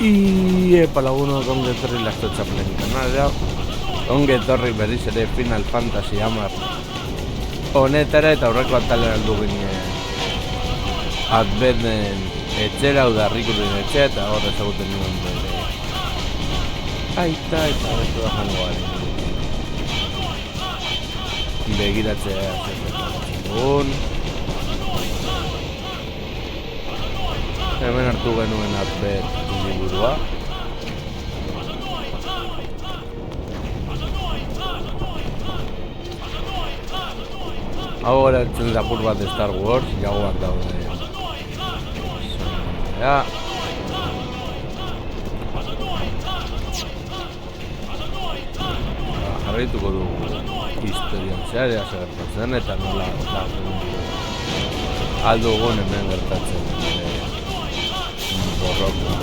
Y lagunok ongi etorri Lasto Txapelen kanalera. Ongi etorri berriz ere Final Fantasy Hamar honetara eta aurreko atalera aldu ginen Adventen etxera, udarrikurin etxea eta hor ezaguten nuen bere aita eta bestu da jangoaren begiratzea zerretan hemen hartu genuen Advent liburua. Hau gara ertzen lapur bat Star Wars, jagoak daude. Ja. Jarraituko dugu historian zeharea gertatzen eta nola aldugun hemen gertatzen borroka.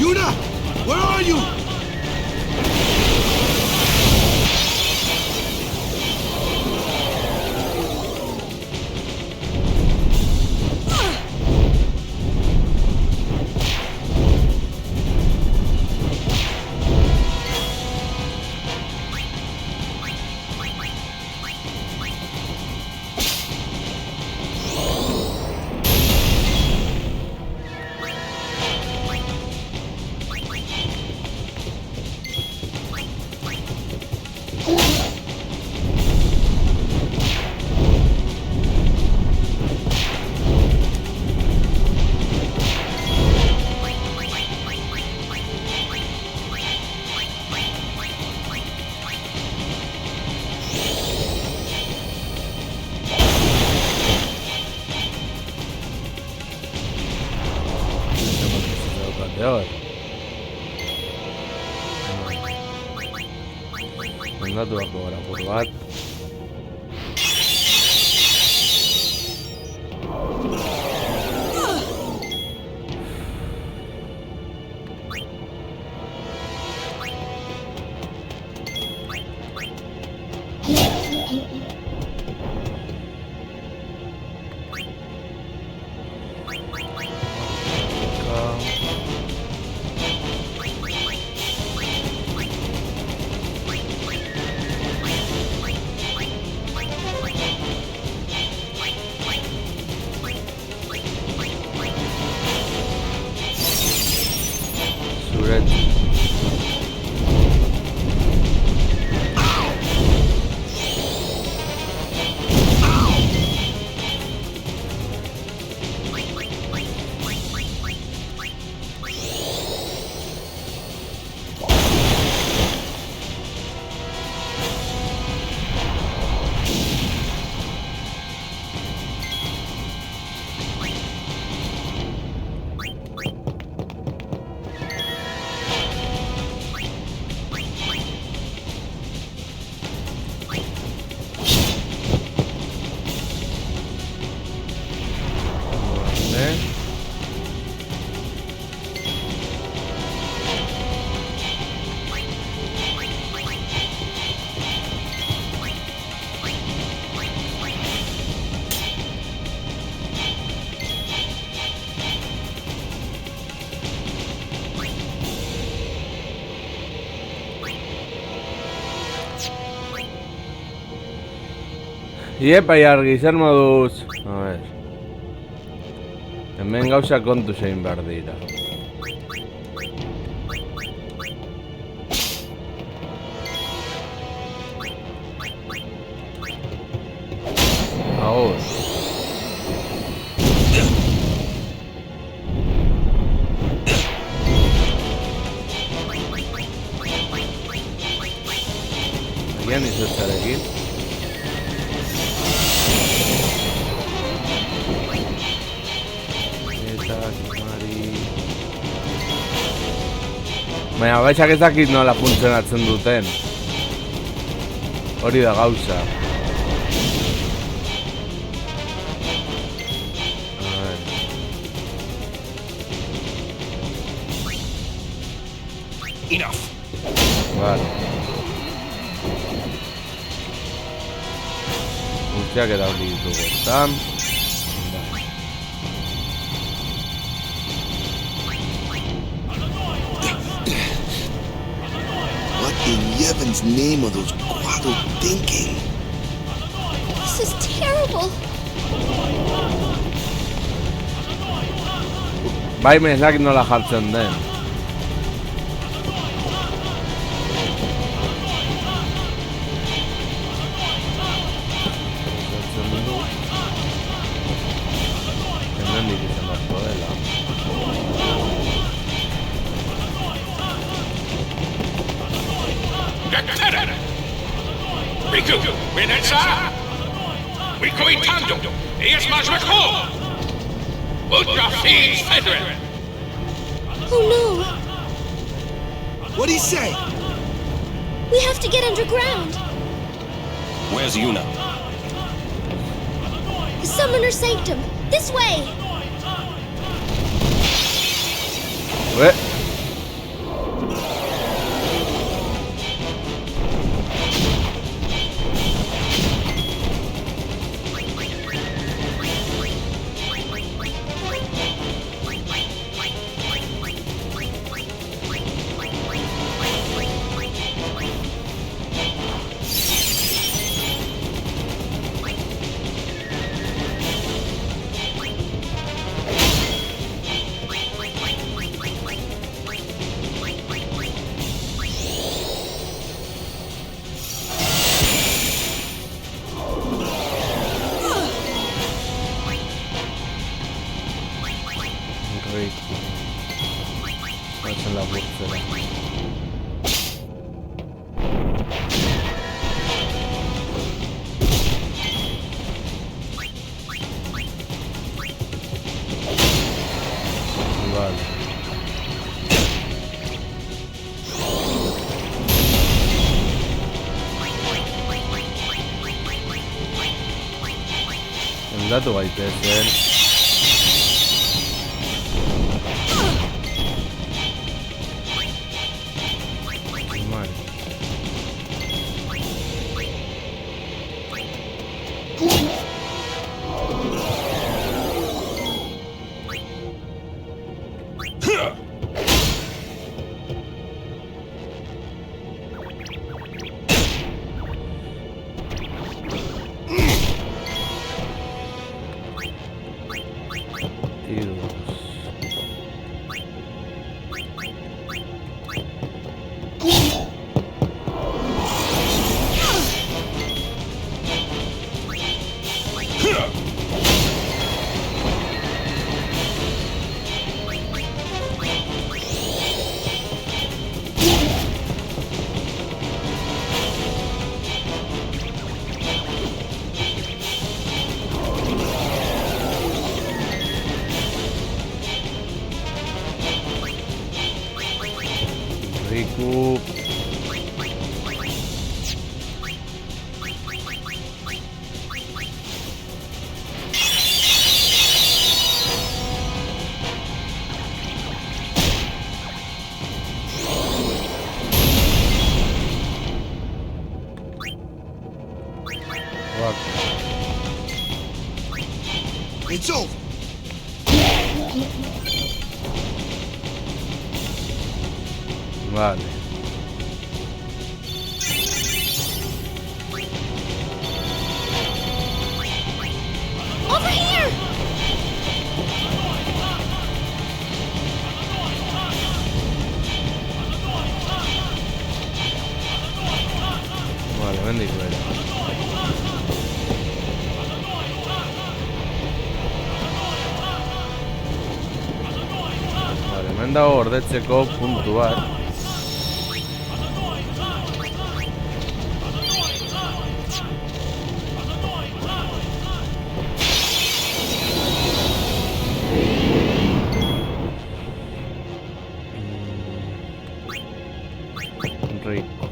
Yuna! Where are you? Ondatu bako gara apur bat. Iepa jargi, zer moduz? A ver. Hemen gauza kontu zein behar dira. Agur. Agian izotzarekin. Baina baixak ez dakit nola funtzionatzen duten. Hori da gauza. Enough. Vale. Guztiak erabili ditugu, ezta? What in Yevon's name are those Guado thinking? This is terrible. Bai mesak nola jartzen den. Hemendik izan beharko dela. Riku, Renetsa! Riku Itando! Eas Majmako! Ultra Fiends Federal! Oh no! What'd he say? We have to get underground. Where's Yuna? The Summoner Sanctum. This way! Ué. Riku. Hacen la búsqueda. Vale. Endatu gaitezen. Vale. Tiros. Riku. Fuck. It's over. Vale. Over here! Vale, bendik bera. Vale, hemen dago gordetzeko puntu bat. Rico.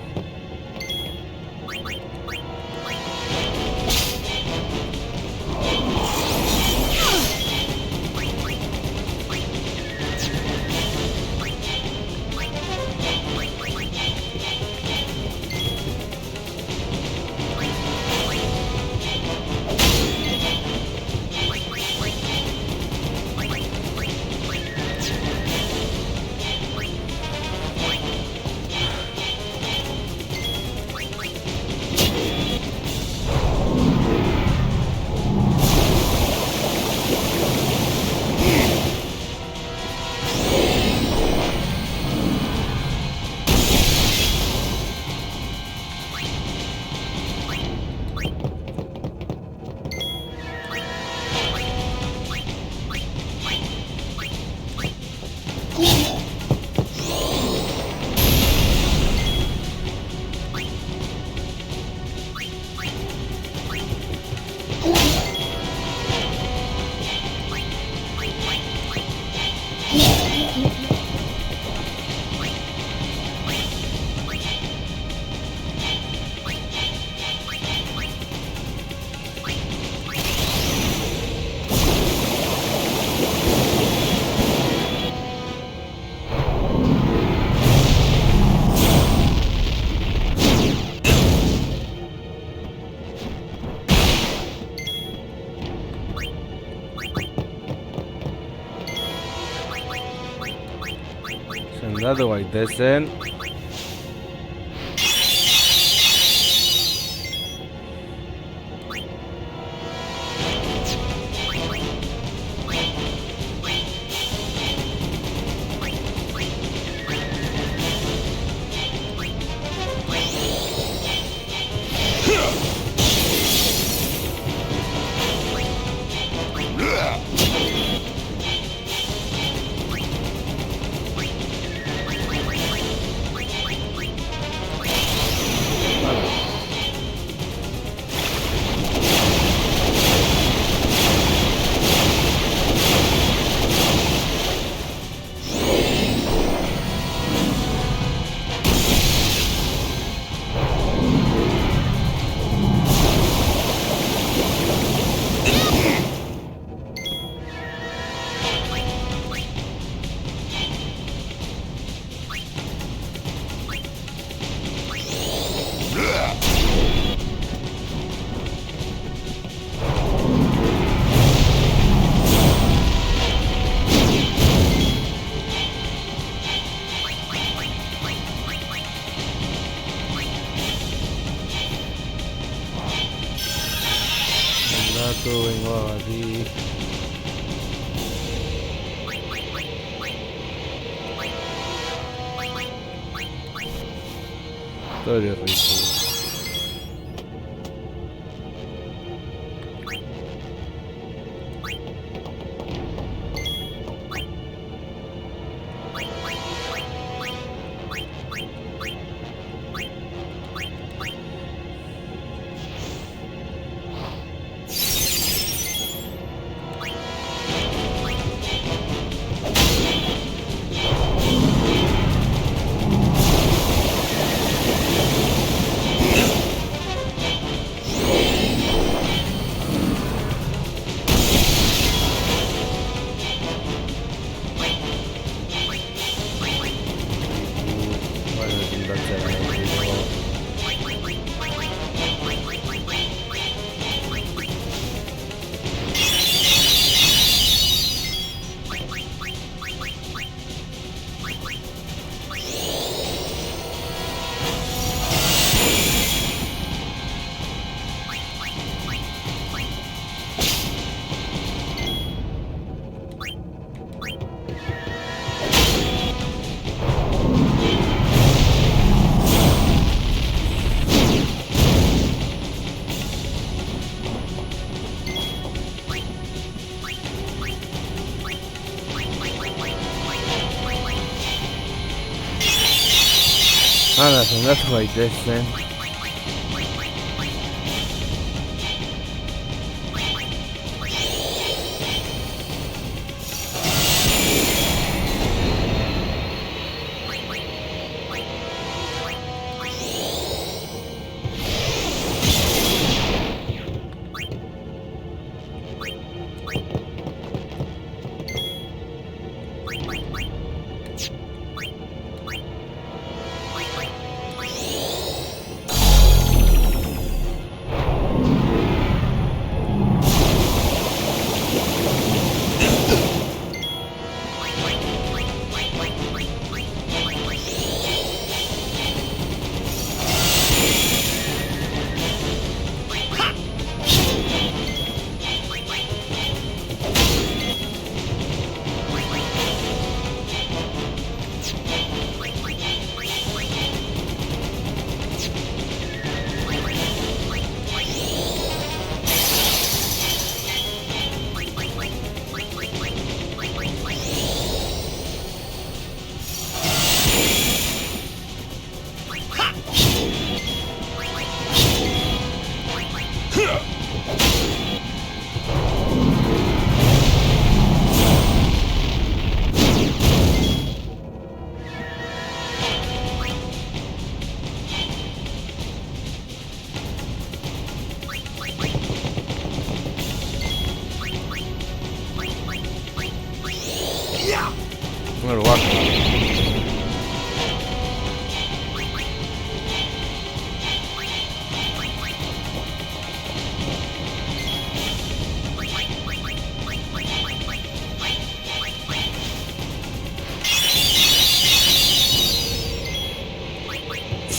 Sendatu gaitezen. Sendatu bengo lagi. Tori rico. Hala, sendatu gaitezen.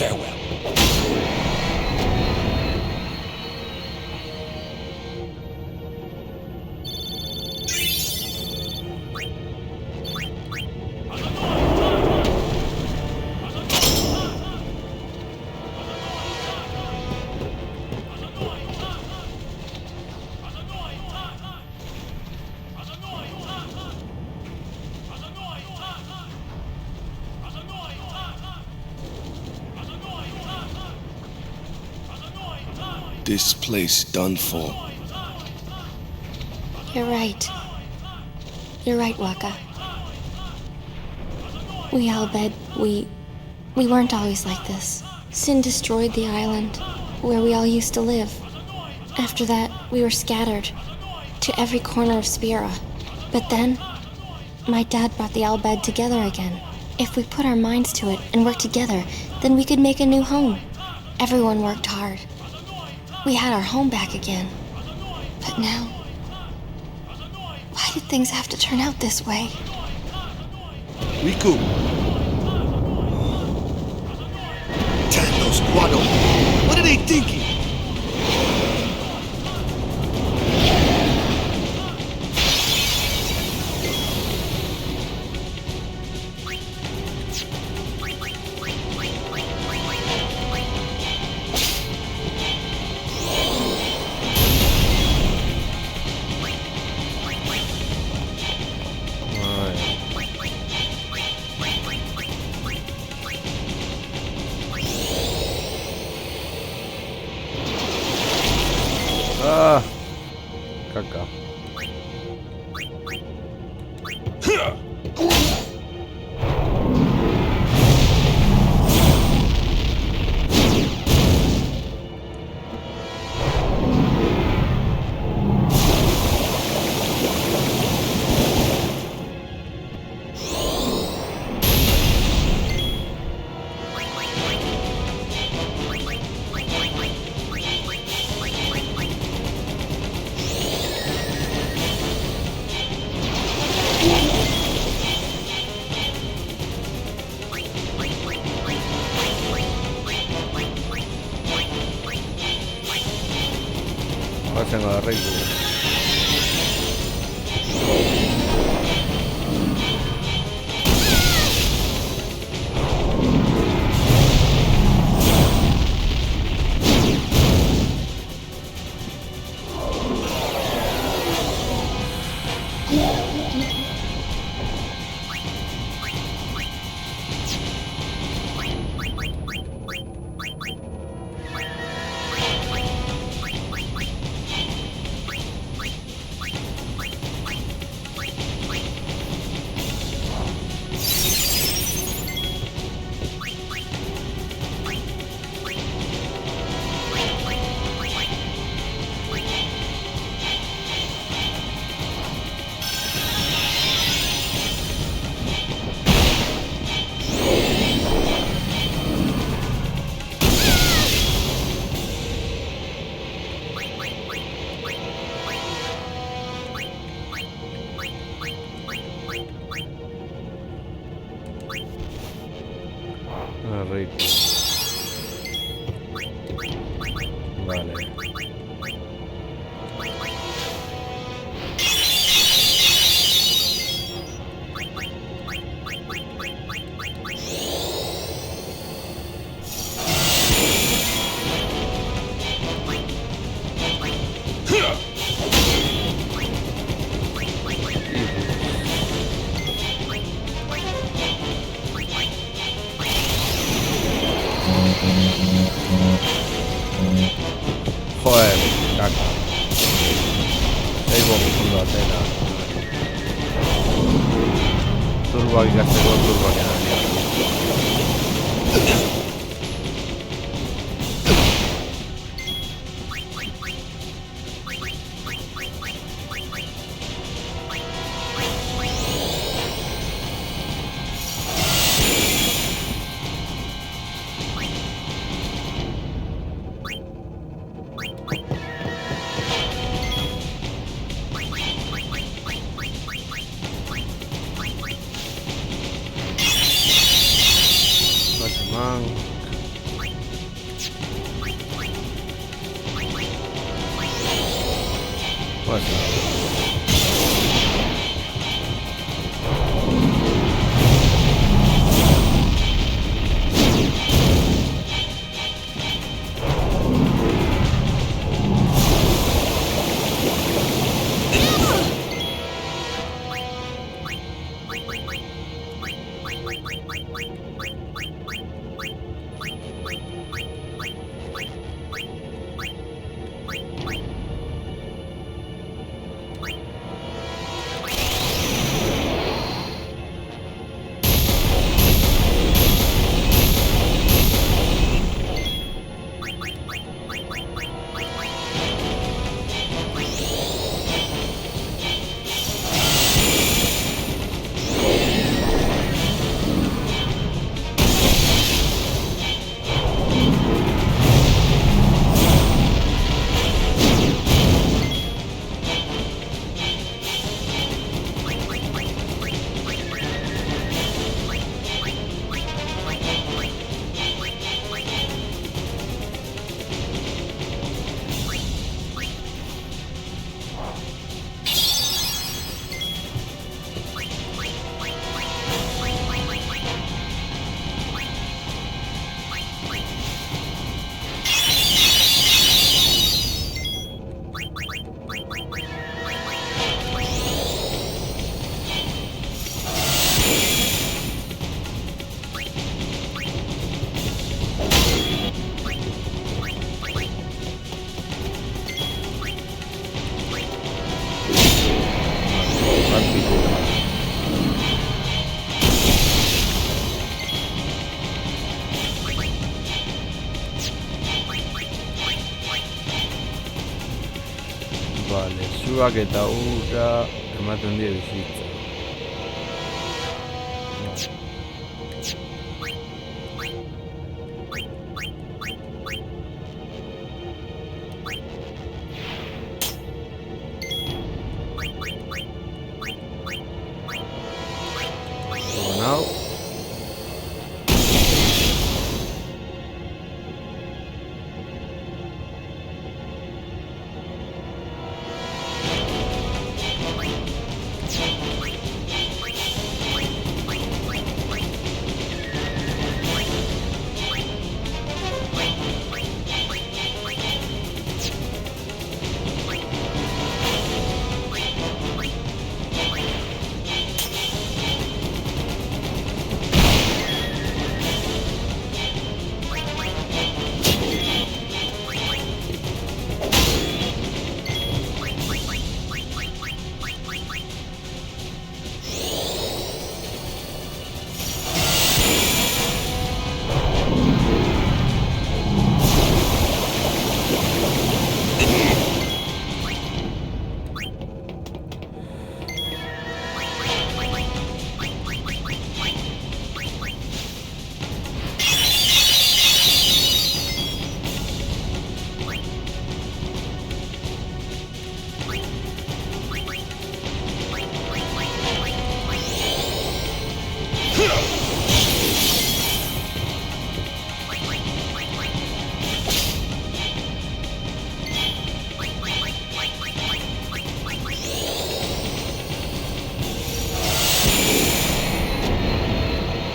Farewell. This place done for. You're right. You're right, Waka. We Al Bhed, we weren't always like this. Sin destroyed the island where we all used to live. After that, we were scattered to every corner of Spira. But then, my dad brought the Al Bhed together again. If we put our minds to it and work together, then we could make a new home. Everyone worked hard. We had our home back again. But now, why did things have to turn out this way? Riku. Tandos, Guado. What are they thinking? Ah, caca. Pasen a la Riku. Riku. Vale. Joder, caca. Estoy vomitando a tela. Turbo y gastego, turbo que nada. Man. Vale, suak eta ura ematen die bizitza. Now.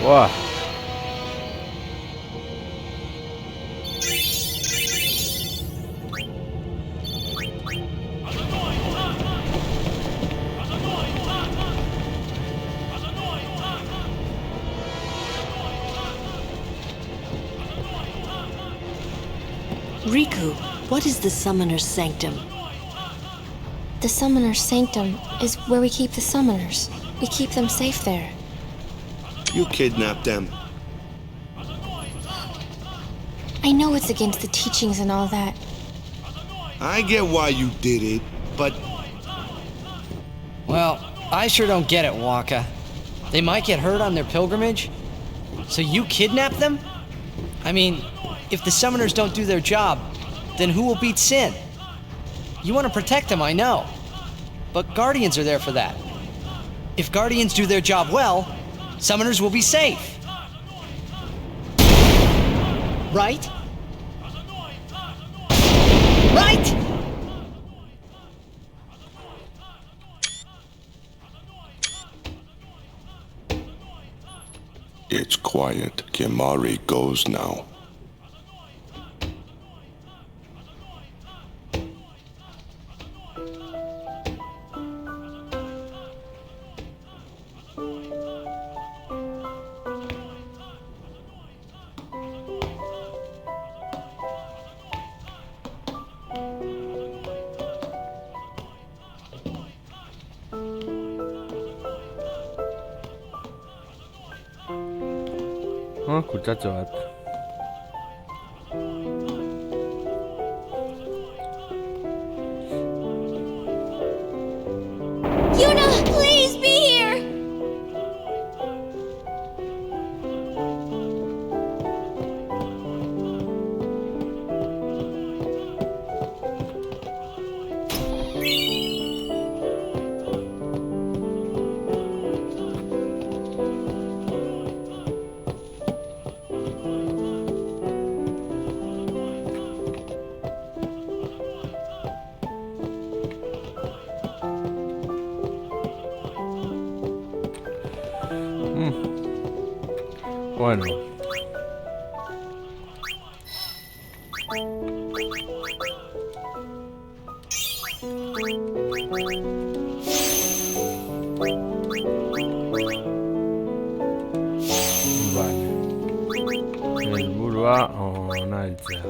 Wah. Riku, what is the Summoner's Sanctum? The Summoner's Sanctum is where we keep the summoners. We keep them safe there. You kidnapped them. I know it's against the teachings and all that. I get why you did it, but Well, I sure don't get it, Waka. They might get hurt on their pilgrimage? So you kidnap them? I mean, if the summoners don't do their job, then who will beat Sin? You want to protect them, I know. But Guardians are there for that. If Guardians do their job well, summoners will be safe. Right? Right? it's quiet. Kimahri goes now. Kurtzatxo bat. Yuna, please be here! Bueno. Vale. Helburua ona heltzea.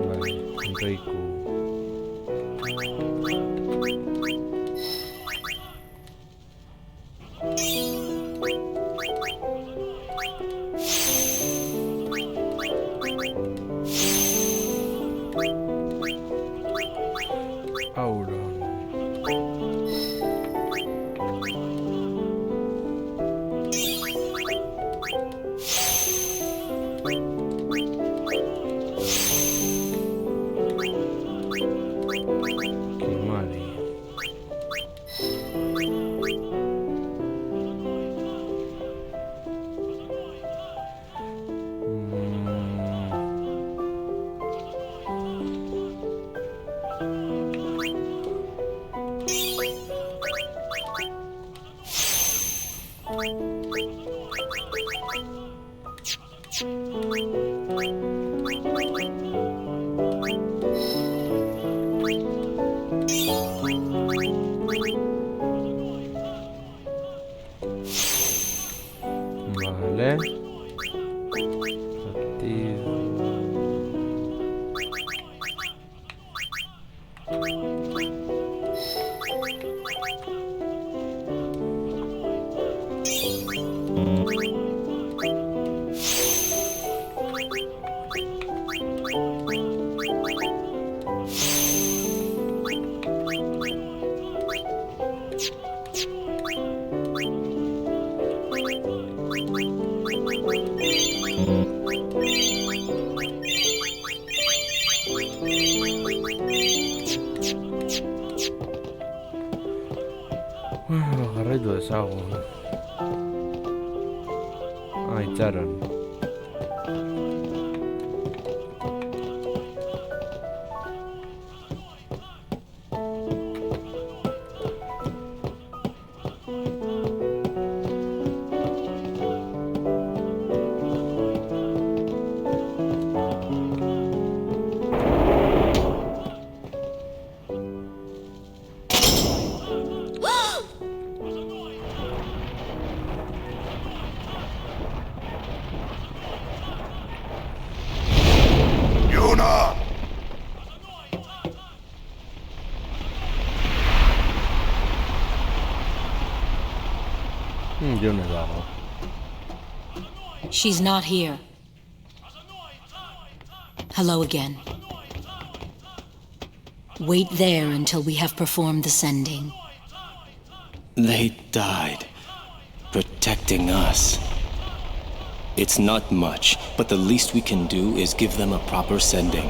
Vale, Riku. Vale. Activo. Bueno, lo agarré y lo deshago. Ay, Charon. Yuna! Yo no lo hago. She's not here. Hello again. Wait there until we have performed the sending. They died, protecting us. It's not much, but the least we can do is give them a proper sending.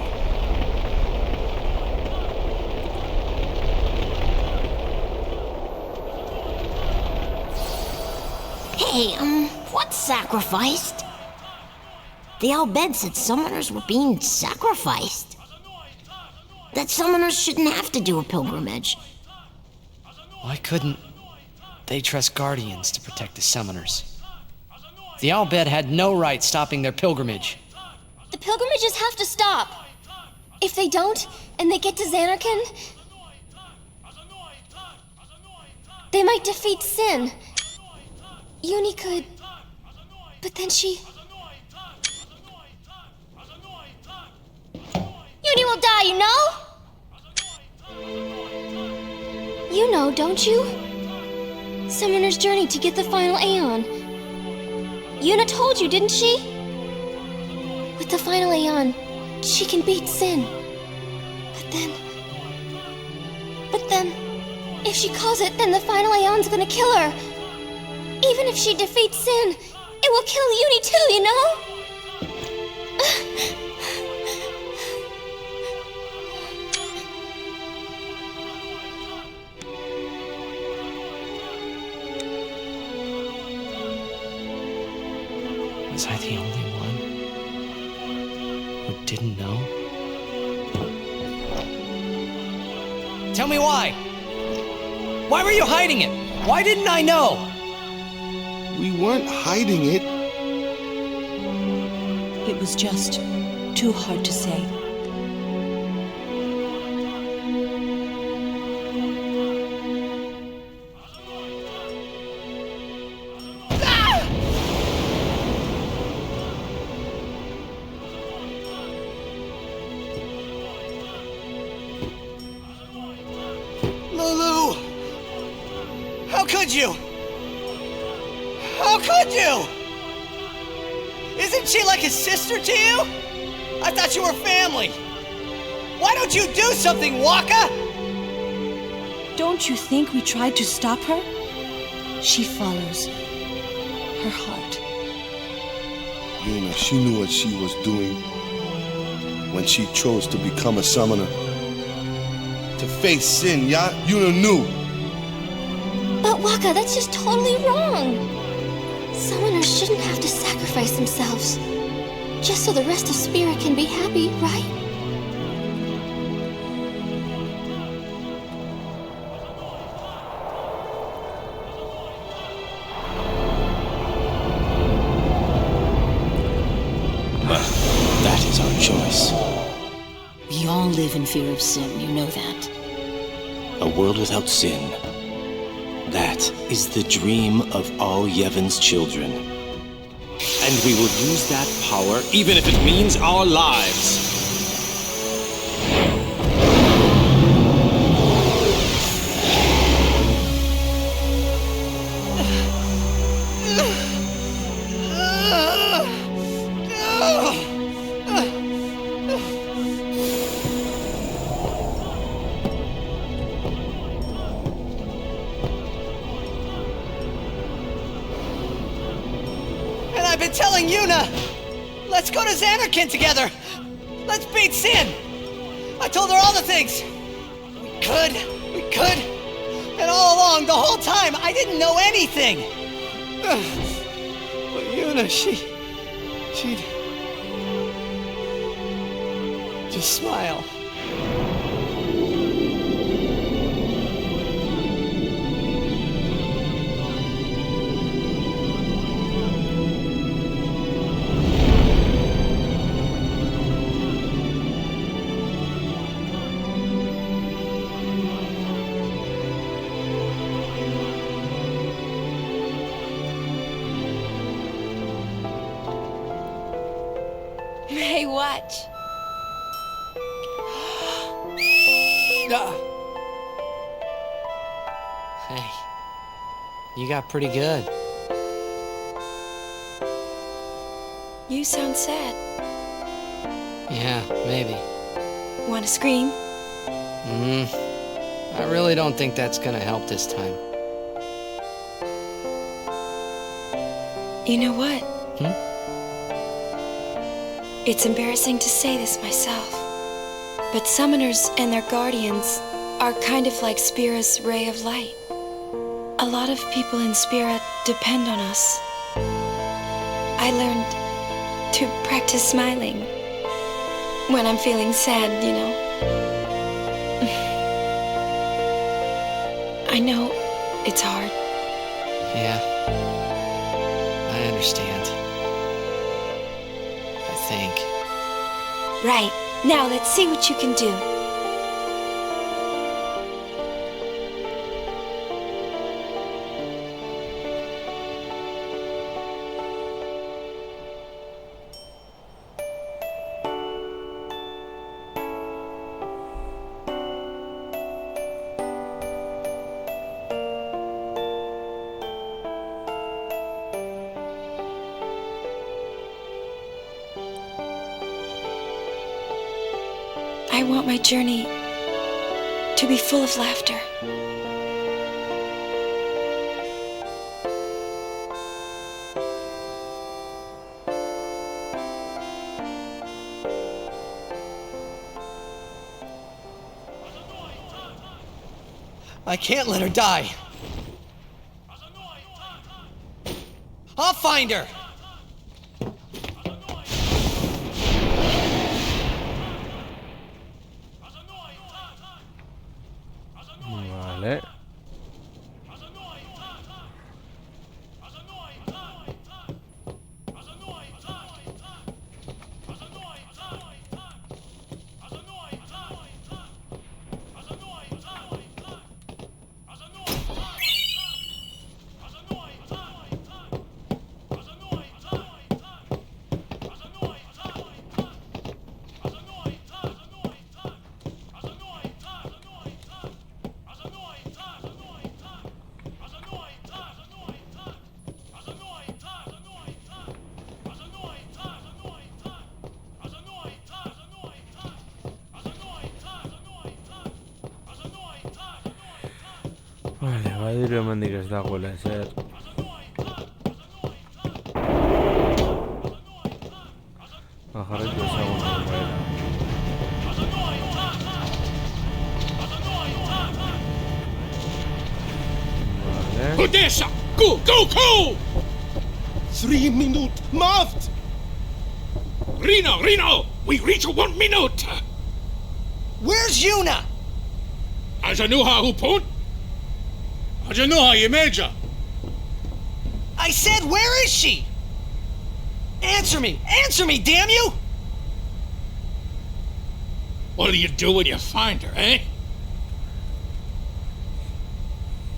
Hey, what's sacrificed? The Al Bhed said summoners were being sacrificed. That summoners shouldn't have to do a pilgrimage. Why couldn't they trust Guardians to protect the summoners? The Al Bhed had no right stopping their pilgrimage. The pilgrimages have to stop. If they don't, and they get to Xanarkand, they might defeat Sin. Uni could... But then she... Uni will die, you know? You know, don't you? Summoner's journey to get the final Aeon. Yuna told you, didn't she? With the final Aeon, she can beat Sin. But then, if she calls it, then the final Aeon's gonna kill her. Even if she defeats Sin, it will kill Uni too, you know? Was I the only one who didn't know? Tell me why! Why were you hiding it? Why didn't I know? We weren't hiding it. It was just too hard to say. Lulu! How could you? How could you? Isn't she like a sister to you? I thought you were family. Why don't you do something, Waka? Don't you think we tried to stop her? She follows her heart. Yuna, she knew what she was doing when she chose to become a summoner. To face Sin, yeah? Yuna knew. But Waka, that's just totally wrong. Summoners shouldn't have to sacrifice themselves. Just so the rest of Spirit can be happy, right? was our choice. We all live in fear of sin, you know that. A world without sin. That is the dream of all Yevon's children. And we will use that power even if it means our lives. I've been telling Yuna! Let's go to Xanarkand together! Let's beat Sin! I told her all the things! We could! And all along, the whole time, I didn't know anything! But Yuna, she'd just smile. Hey, watch. Hey, you got pretty good. You sound sad. Yeah, maybe. Want to scream? I really don't think that's gonna help this time. You know what? It's embarrassing to say this myself, but summoners and their guardians are kind of like Spira's ray of light. A lot of people in Spira depend on us. I learned to practice smiling when I'm feeling sad, you know. I know it's hard. Yeah, I understand. I think. Right, now let's see what you can do. I want my journey to be full of laughter. I can't let her die. I'll find her! Vale. Vale, badiru hemendik ez dagoela ezer. Jarraitu ezagun gaira. Vale. Odessa! Go, go, go! 3 minutes, Maft! Reno! We reach 1 minute! Where's Yuna? Ajanuha Hupun? Ajanuha Yemeja! I said, where is she? Answer me, damn you! What'll you do when you find her, eh?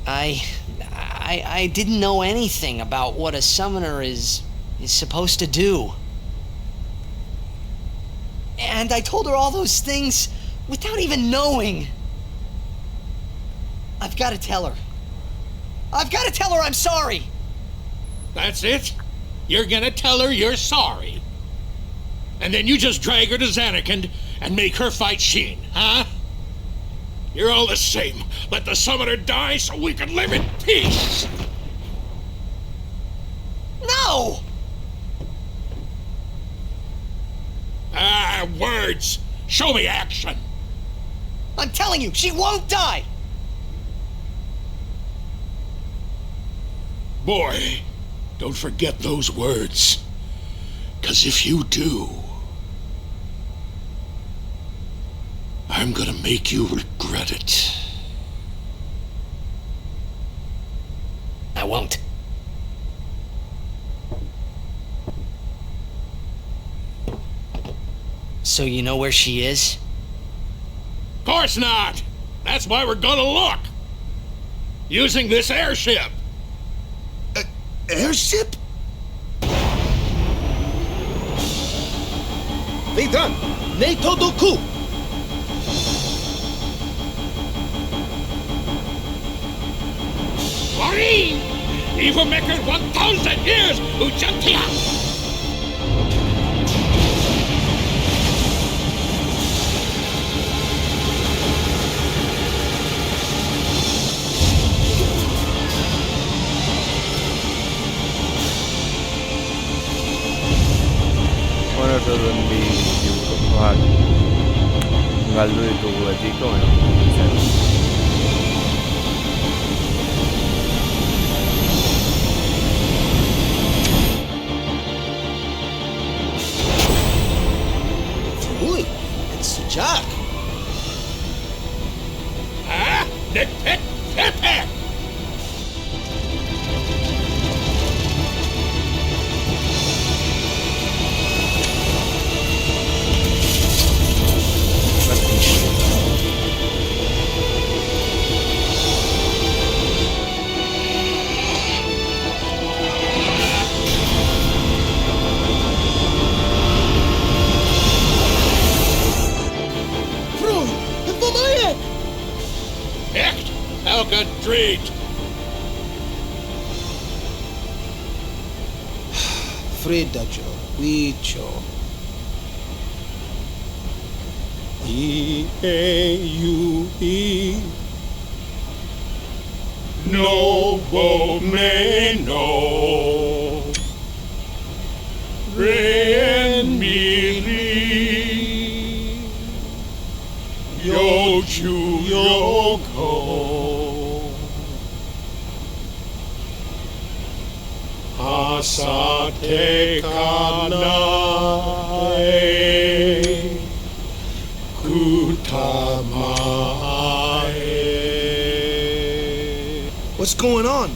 I didn't know anything about what a summoner is supposed to do. And I told her all those things without even knowing. I've got to tell her. I've got to tell her I'm sorry. That's it? You're gonna tell her you're sorry? And then you just drag her to Zanarkand and make her fight Sheen, huh? You're all the same. Let the summoner die so we can live in peace! No! Ah, words! Show me action! I'm telling you, she won't die! Boy, don't forget those words. 'Cause if you do, I'm gonna make you regret it. I won't. So you know where she is? Of course not! That's why we're gonna look! Using this airship! Airship? Veidan, Neito Doku! Maureen! Even make it 1,000 years, Ujantia! Bueno, eso es un dibujo galdo de tu juguetito, bueno. Uy, it's Jack. Ah? Nitpick? Nitpick! Echt? Elke dreht! Fredajo, Wicho. E-A-U-E. Nobo me no. Re mi ri. Yo chu yo ko. Asate kanae. Kutamae. What's going on?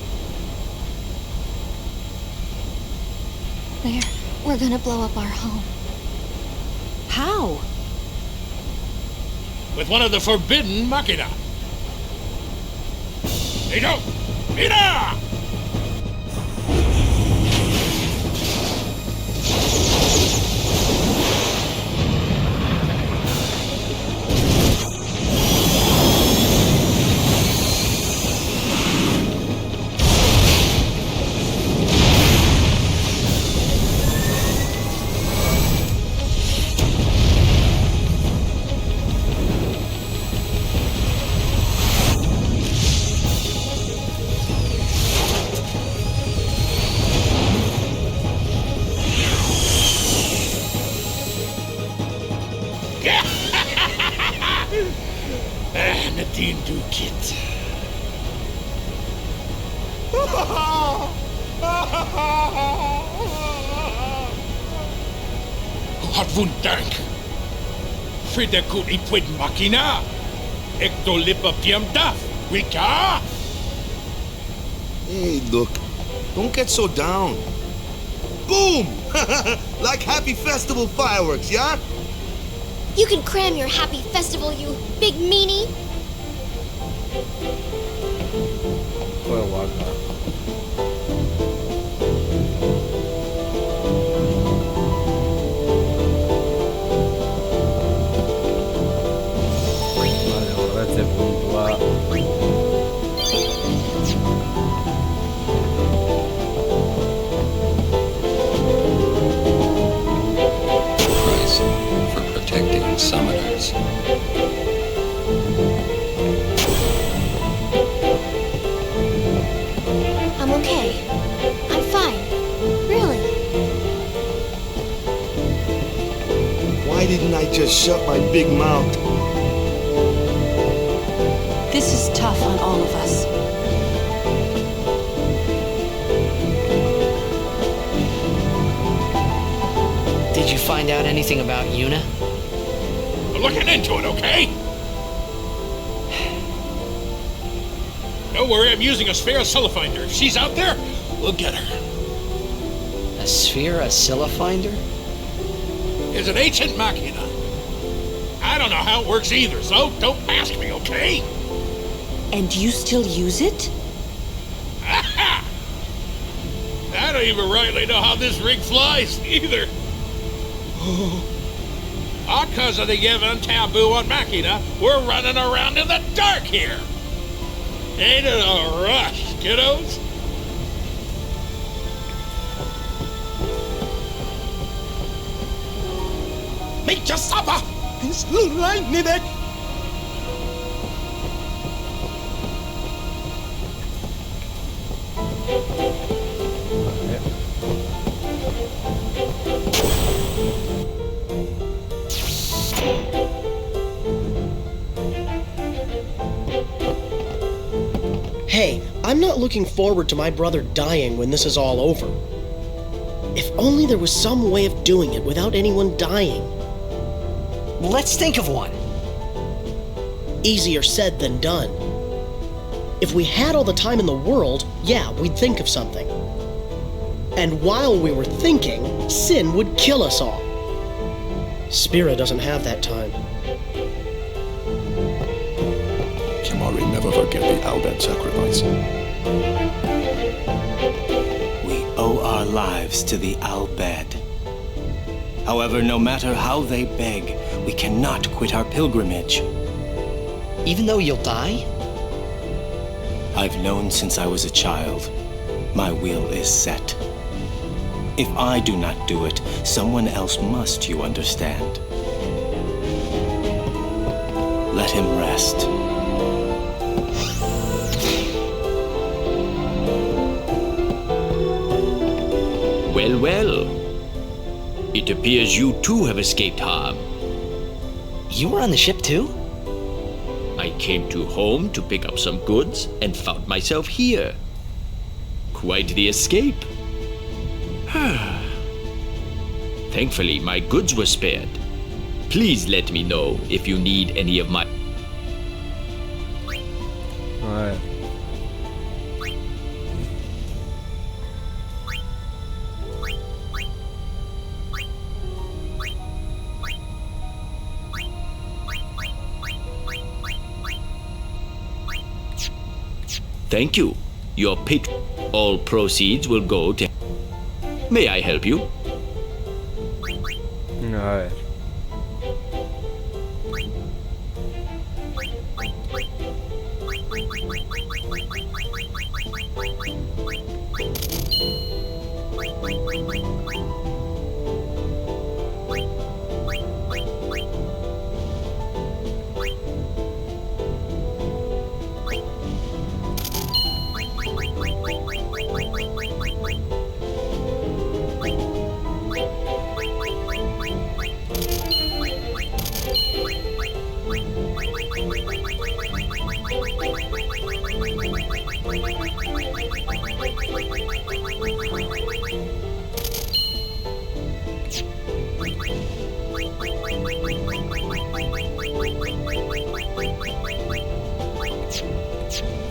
We're gonna blow up our home. How? With one of the forbidden machina. Hey, go! Mira! Nadine Dukit. Hat wundank. Fridekut itwid machina. Ekto lipa piam daf. Wika. Hey, look, don't get so down. Boom! Like happy festival fireworks, yeah? You can cram your happy festival, you big meanie. Fue Waka. Vale, borrache puntua. Price for protecting summoners. I'm okay. I'm fine. Really. Why didn't I just shut my big mouth? This is tough on all of us. Did you find out anything about Yuna? We're looking into it, okay? Don't worry, I'm using a sphere Scylla-finder. If she's out there, we'll get her. A sphere, a Scylla-finder? Is an ancient machina. I don't know how it works either, so don't ask me, okay? And you still use it? Aha! I don't even rightly know how this rig flies, either. All because of the Yevon taboo on Machina, we're running around in the dark here. Ain't it a rush, kiddos? Make your supper! It's lightning egg! Hey, I'm not looking forward to my brother dying when this is all over. If only there was some way of doing it without anyone dying. Let's think of one. Easier said than done. If we had all the time in the world, yeah, we'd think of something. And while we were thinking, Sin would kill us all. Spira doesn't have that time. Kimari never forget the Albed sacrifice. We owe our lives to the Albed. However, no matter how they beg, we cannot quit our pilgrimage. Even though you'll die? I've known since I was a child. My will is set. If I do not do it, someone else must, you understand. Let him rest. Well, well. It appears you too have escaped harm. You were on the ship too? I came to home to pick up some goods and found myself here. Quite the escape. Thankfully, my goods were spared. Please let me know if you need any of my... A ver. Thank you. Your all proceeds will go to... May I help you? A ver.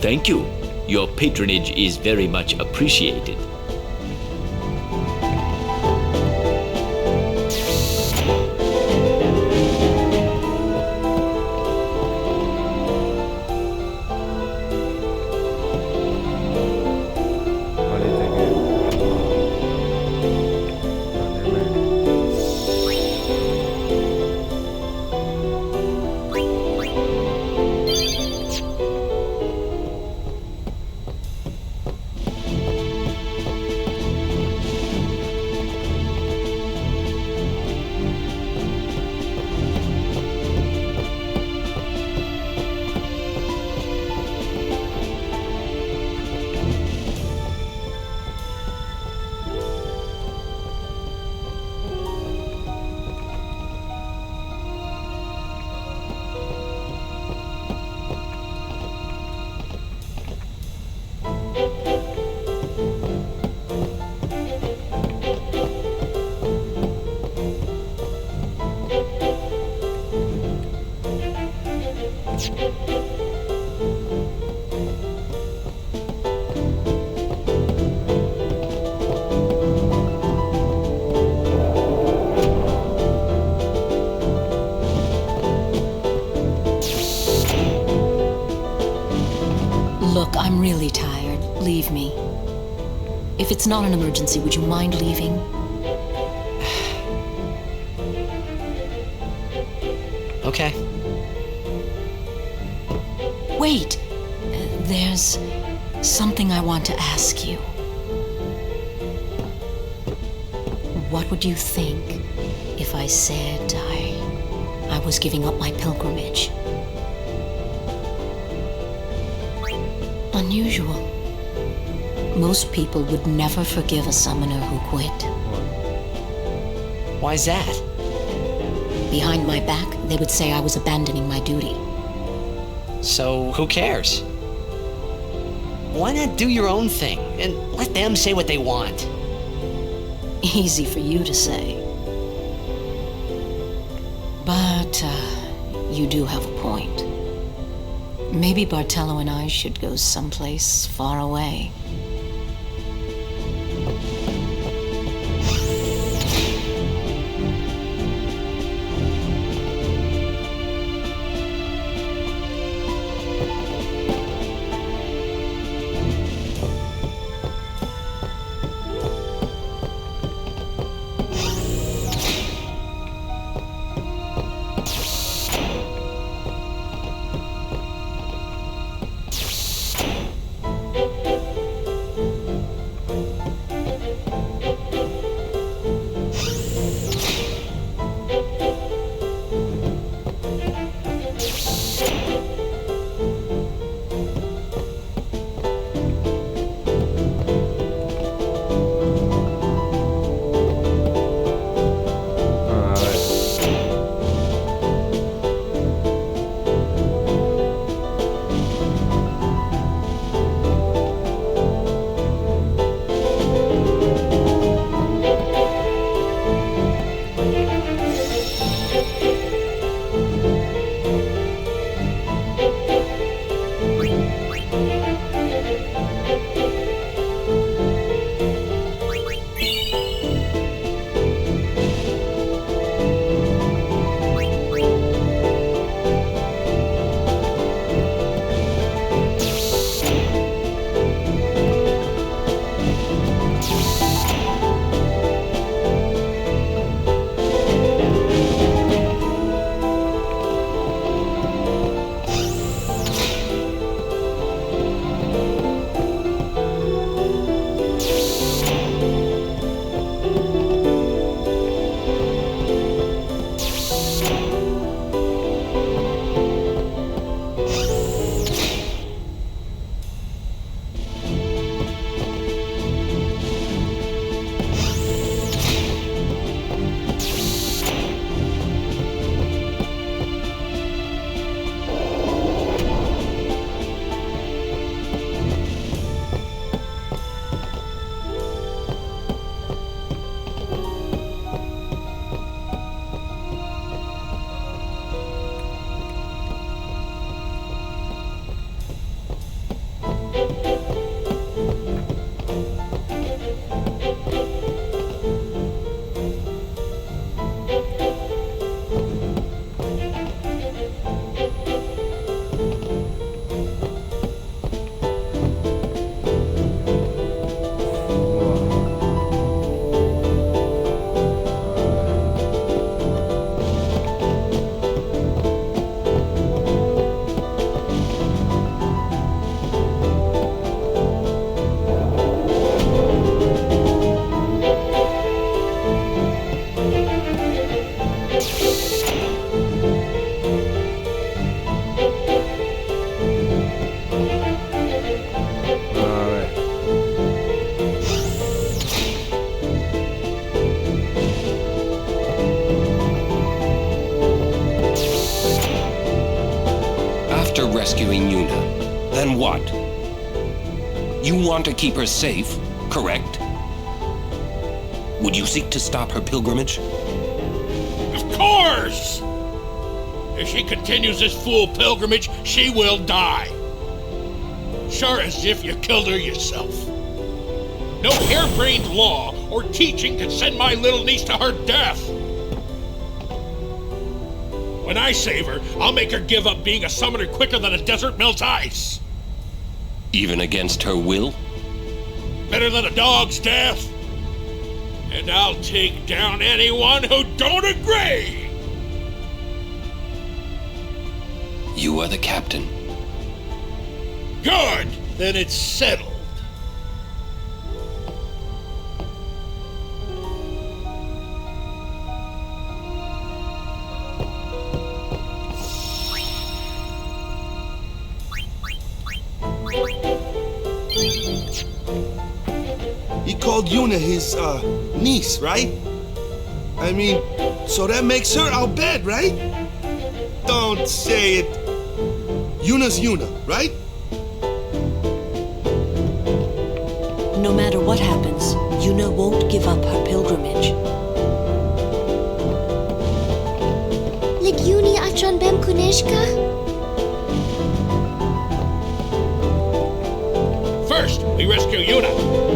Thank you. Your patronage is very much appreciated. Leave me. If it's not an emergency, would you mind leaving? Okay. Wait! There's something I want to ask you. What would you think if I said I was giving up my pilgrimage? Unusual. Most people would never forgive a summoner who quit. Why's that? Behind my back, they would say I was abandoning my duty. So, who cares? Why not do your own thing and let them say what they want? Easy for you to say. But, you do have a point. Maybe Bartello and I should go someplace far away. rescuing Yuna. Then what? You want to keep her safe, correct? Would you seek to stop her pilgrimage? Of course! If she continues this fool pilgrimage, she will die. Sure as if you killed her yourself. No harebrained law or teaching can send my little niece to her death. When I save her, I'll make her give up being a summoner quicker than a desert melts ice. Even against her will? better than a dog's death. And I'll take down anyone who don't agree. You are the captain. Good, then it's settled. He called Yuna his, niece, right? I mean, so that makes her Al Bhed, right? Don't say it. Yuna's Yuna, right? No matter what happens, Yuna won't give up her pilgrimage. Legiuni Atron Bem Kuneshka? First, we rescue Yuna.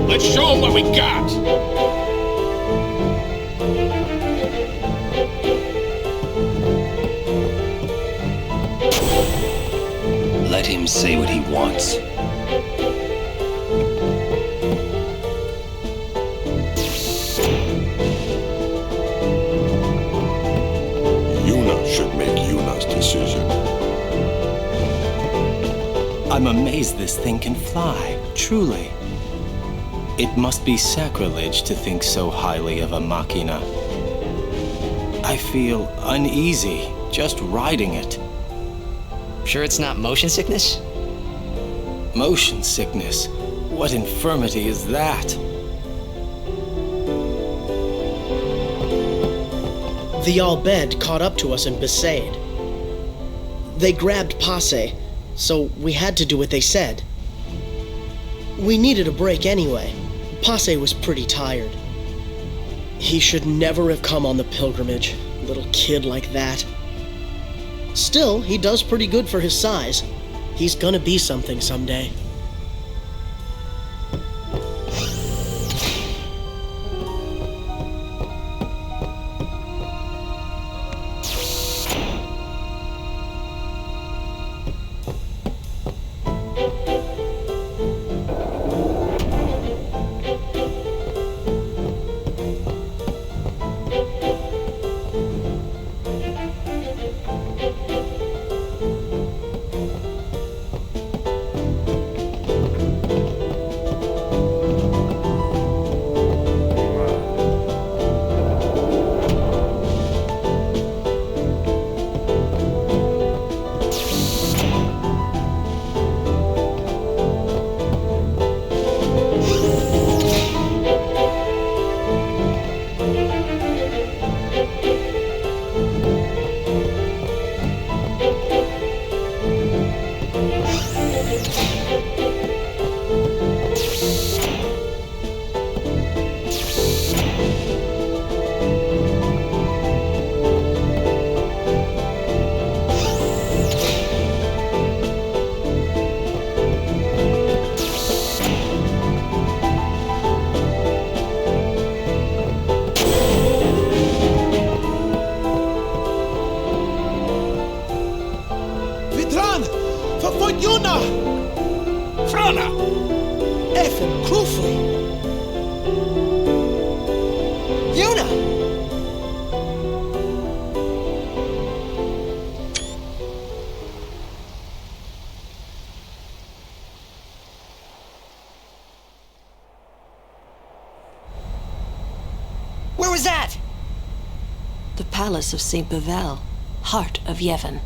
Let's show them what we got. Let him say what he wants. Yuna should make Yuna's decision. I'm amazed this thing can fly, truly. It must be sacrilege to think so highly of a machina. I feel uneasy just riding it. Sure it's not motion sickness? Motion sickness? What infirmity is that? The Al Bhed caught up to us in Besaid. They grabbed Passe, so we had to do what they said. We needed a break anyway. Passe was pretty tired. He should never have come on the pilgrimage, little kid like that. Still, he does pretty good for his size. He's gonna be something someday. Frana! Effen Krufri! Yuna! Where was that? The palace of St. Bevel, heart of Yevon.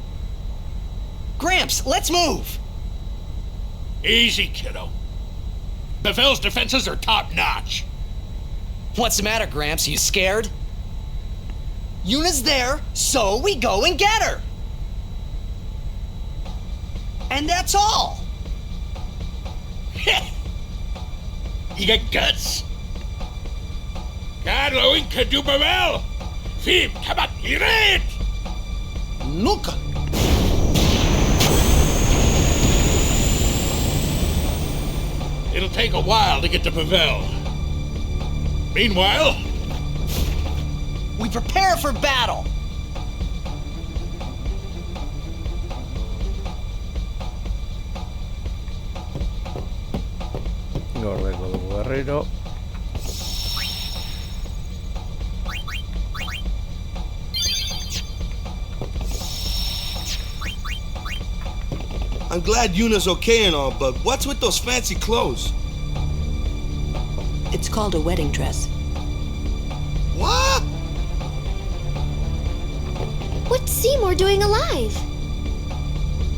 Gramps, let's move! Easy, kiddo. Bevel's defenses are top-notch. What's the matter, Gramps? You scared? Yuna's there, so we go and get her! And that's all! You got guts? Carlo Inca du Bevel! Fim, kabat, iret! Nuka! It'll take a while to get to Bevel. Meanwhile, we prepare for battle! Gordeko dugu berriro. I'm glad Yuna's okay and all, but what's with those fancy clothes? It's called a wedding dress. What? What's Seymour doing alive?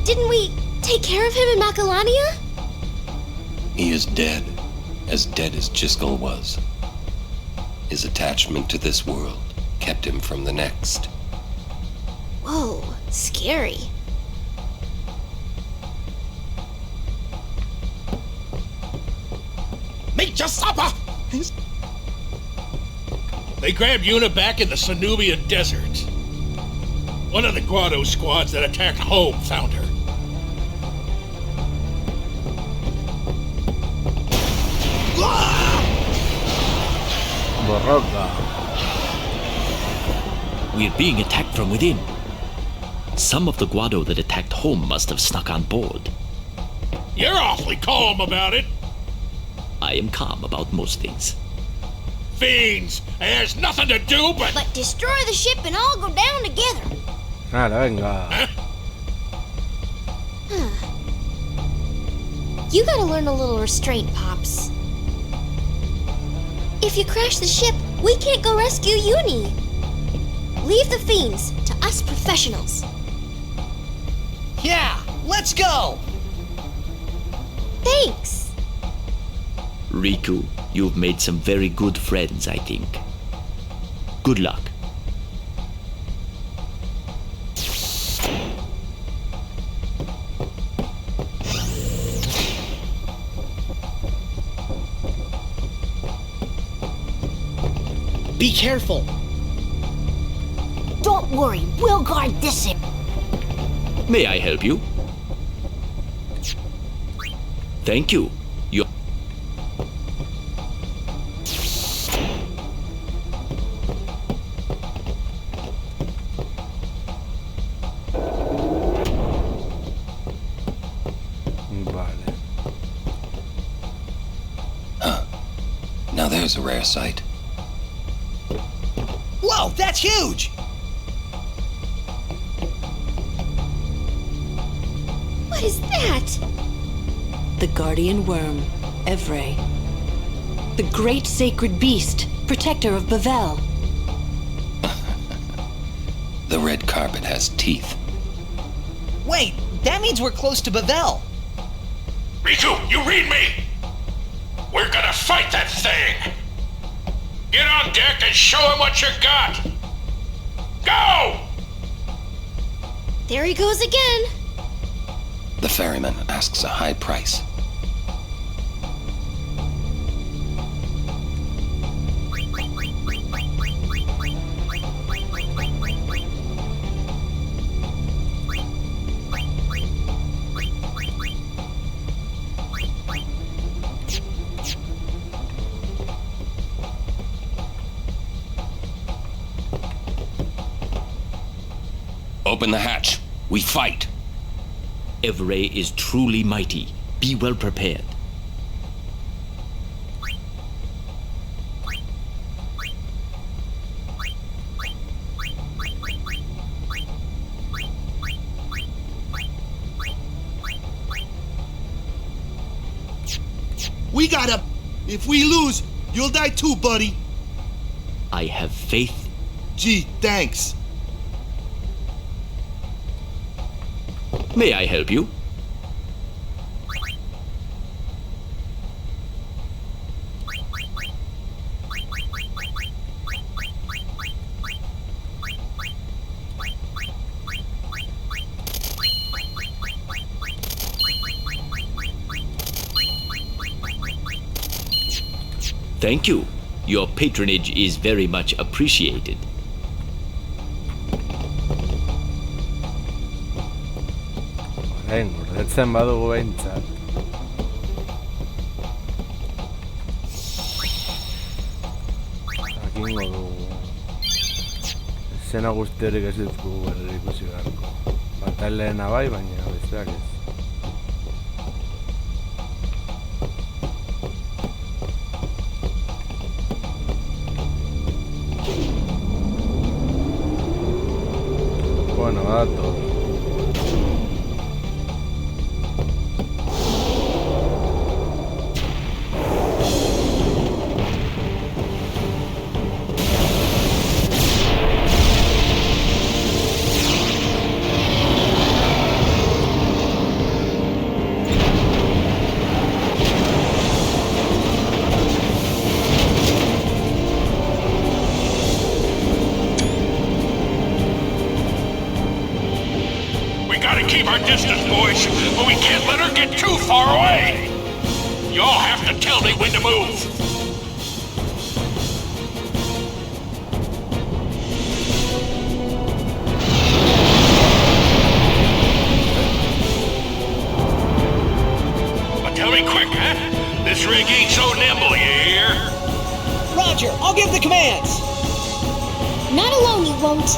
Didn't we take care of him in Macalania? He is dead as Jiskel was. His attachment to this world kept him from the next. Whoa, scary. Meet your supper! They grabbed Yuna back in the Sanubian deserts. One of the Guado squads that attacked home found her. We're being attacked from within. Some of the Guado that attacked home must have snuck on board. You're awfully calm about it. I am calm about most things. Fiends! There's nothing to do but... But destroy the ship and all go down together. Venga. You gotta learn a little restraint, Pops. If you crash the ship, we can't go rescue Uni. Leave the fiends to us professionals. Yeah, let's go! Thanks. Riku, you've made some very good friends, I think. Good luck. Be careful. Don't worry, we'll guard this ship. May I help you? Thank you. You... Vale. Huh. Now there's a rare sight. Whoa, that's huge! What is that? The guardian worm, Evrae. The great sacred beast, protector of Bavel. The red carpet has teeth. Wait, that means we're close to Bavel. Riku, you read me! We're gonna fight that thing! Get on deck and show him what you got! Go! There he goes again. The ferryman asks a high price. Open the hatch. We fight. Evrae is truly mighty. Be well prepared. We gotta... If we lose, you'll die too, buddy. I have faith. Gee, thanks. May I help you? Thank you. Your patronage is very much appreciated. Gordetzen badugu behintzat. Jakingo dugu. Zena guzti horik ez ditugu berri ikusi beharko. Batalena bai, baina besteak ez. Bueno, datos. We gotta keep our distance, boys, but we can't let her get too far away. You all have to tell me when to move. But tell me quick, huh? This rig ain't so nimble, you hear? Roger, I'll give the commands. Not alone, you won't.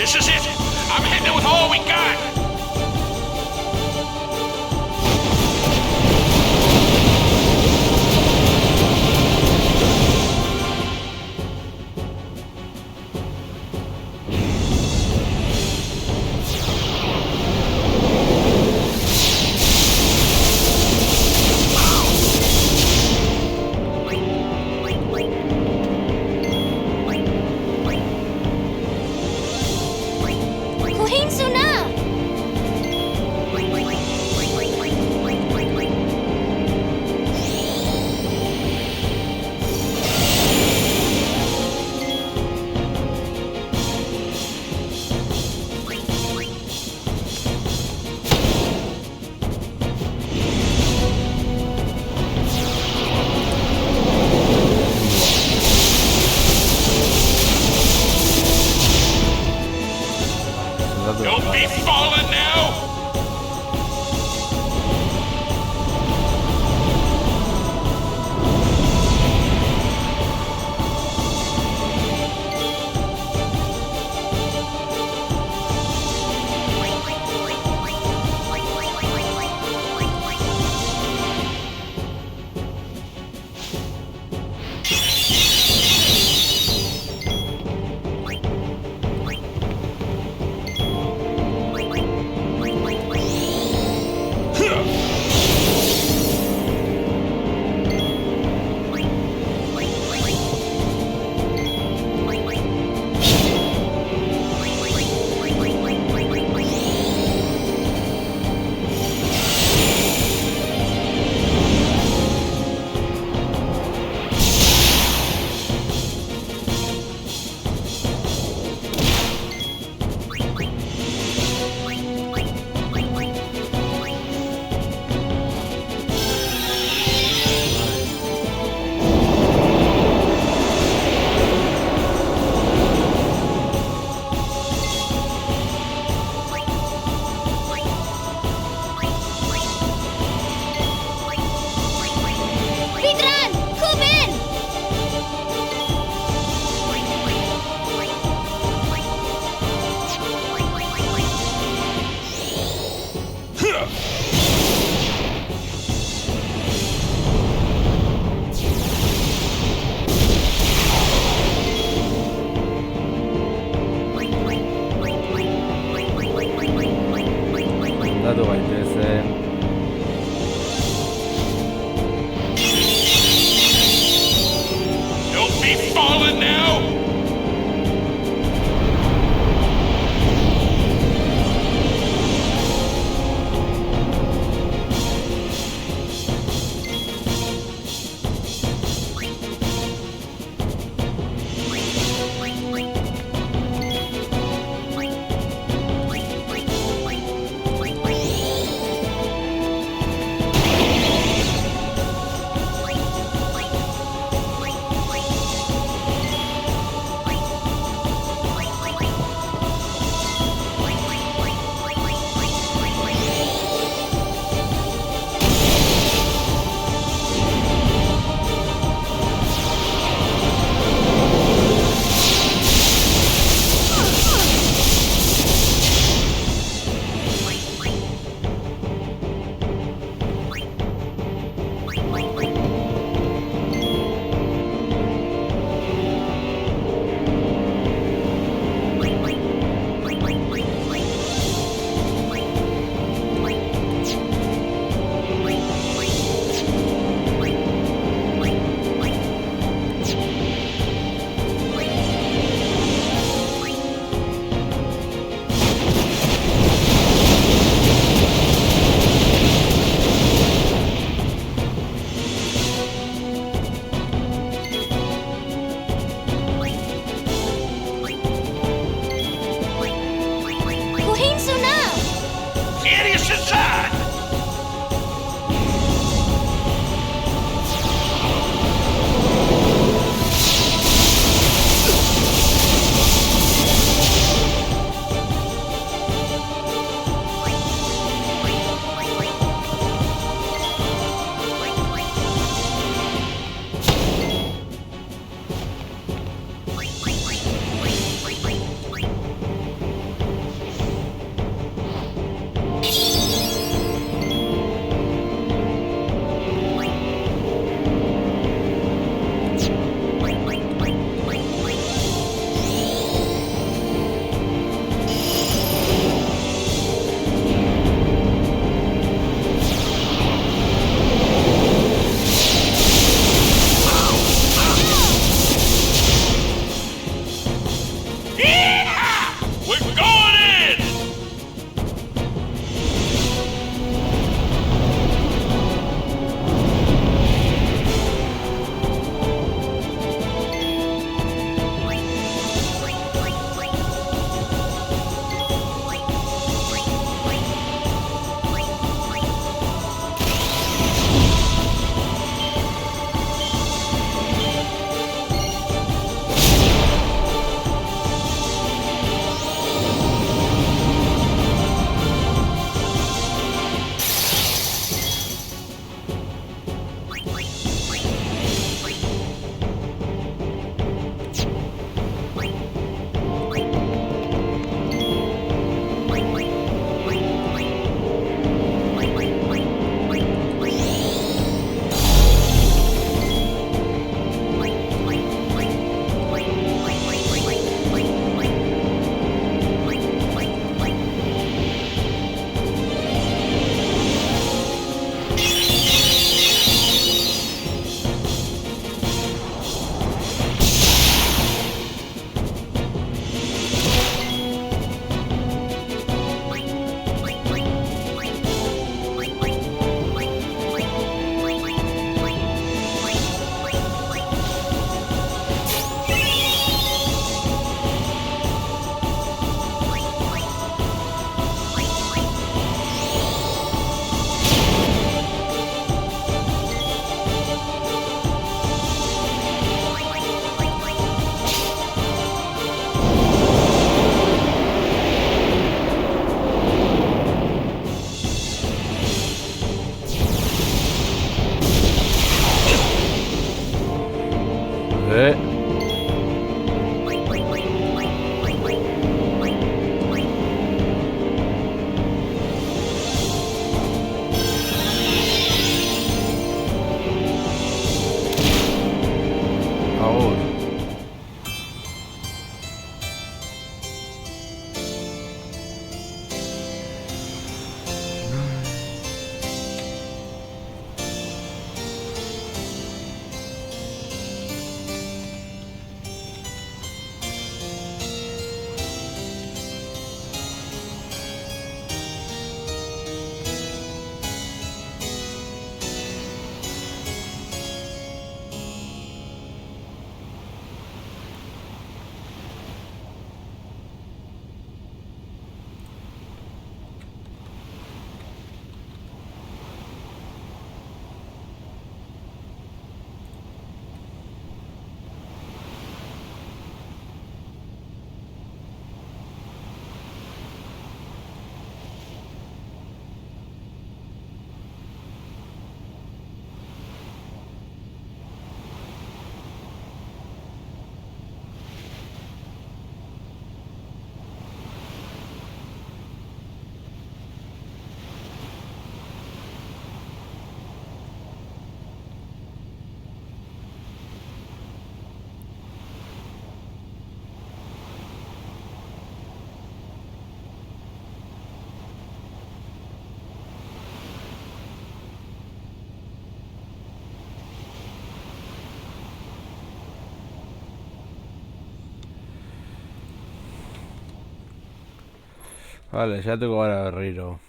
This is it. I'm hitting it with all we got. Vale, saiatuko gara berriro.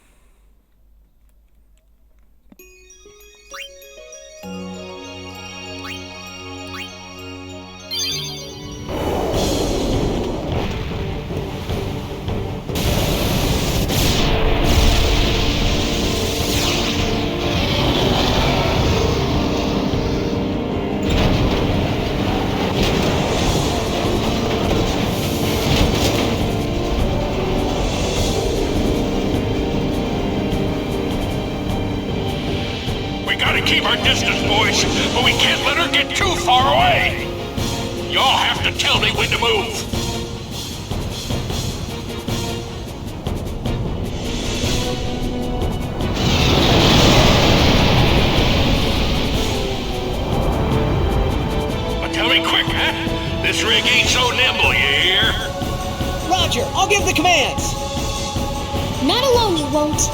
Keep our distance, boys, but we can't let her get too far away. Y'all have to tell me when to move. But tell me quick, huh? This rig ain't so nimble, you hear? Roger, I'll give the commands. Not alone, you won't.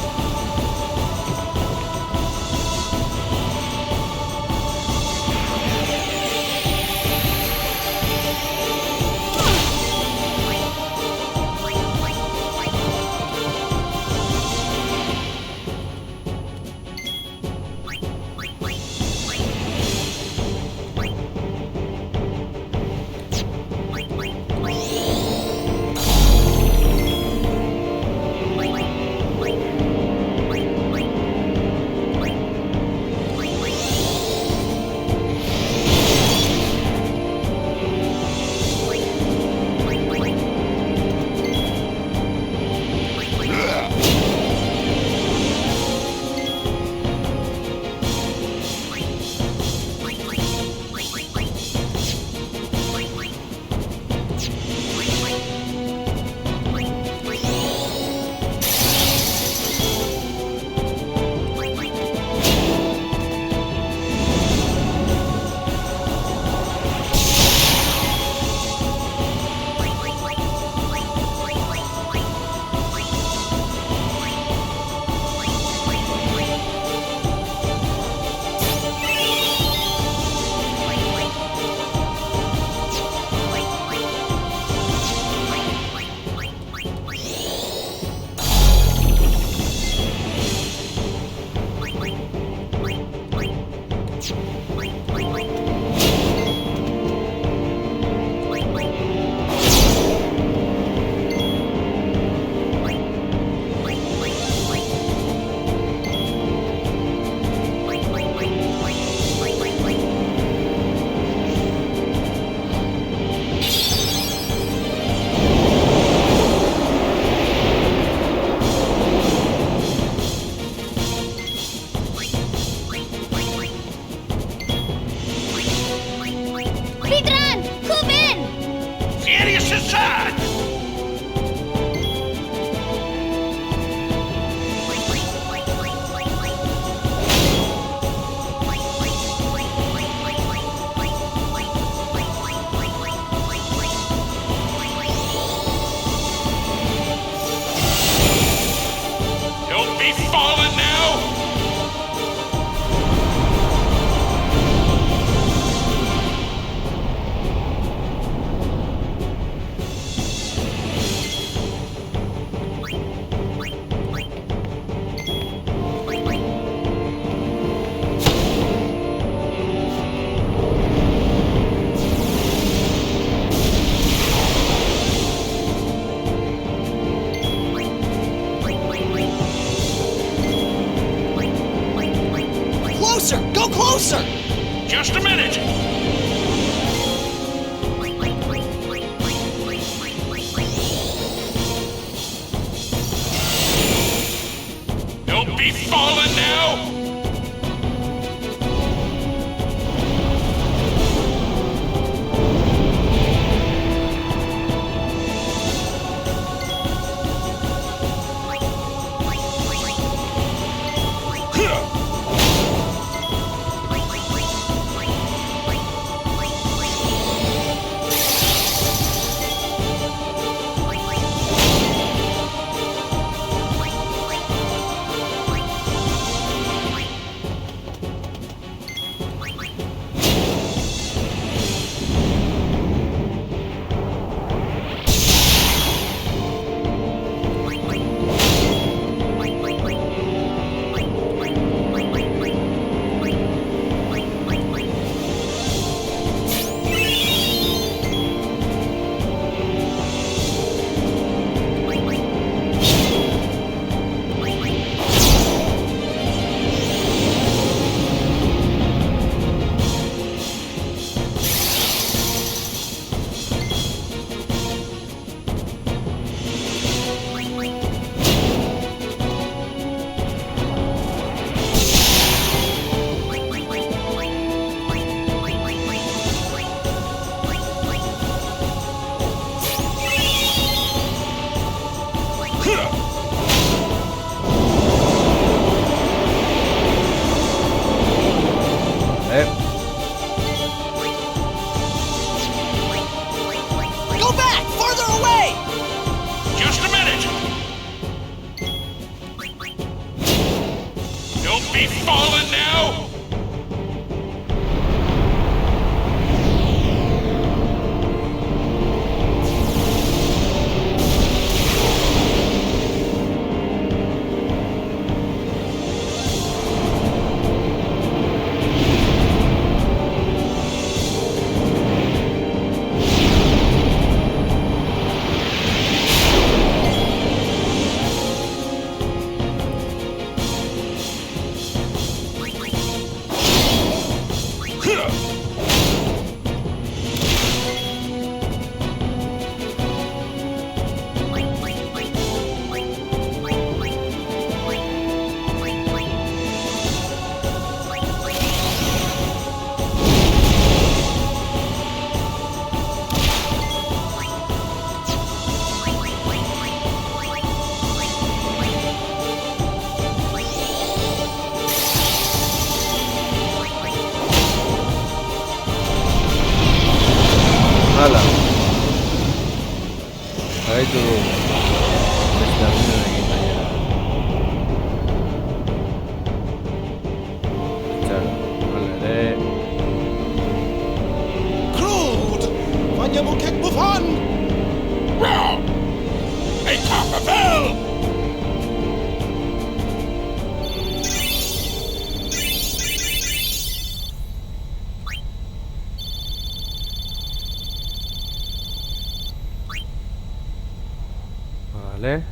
Vidran! Kubin! Furious Assad! Don't be falling now! Closer! Go closer! Just a minute! Don't be falling now! Go back! Farther away! Just a minute! Don't be falling now! Hala. Jarraitu du. Beste argudioekin gainera. Txaro, hala ere. Crude! Vanya Mukek Bufan! Wrong! A Copperville! Vale.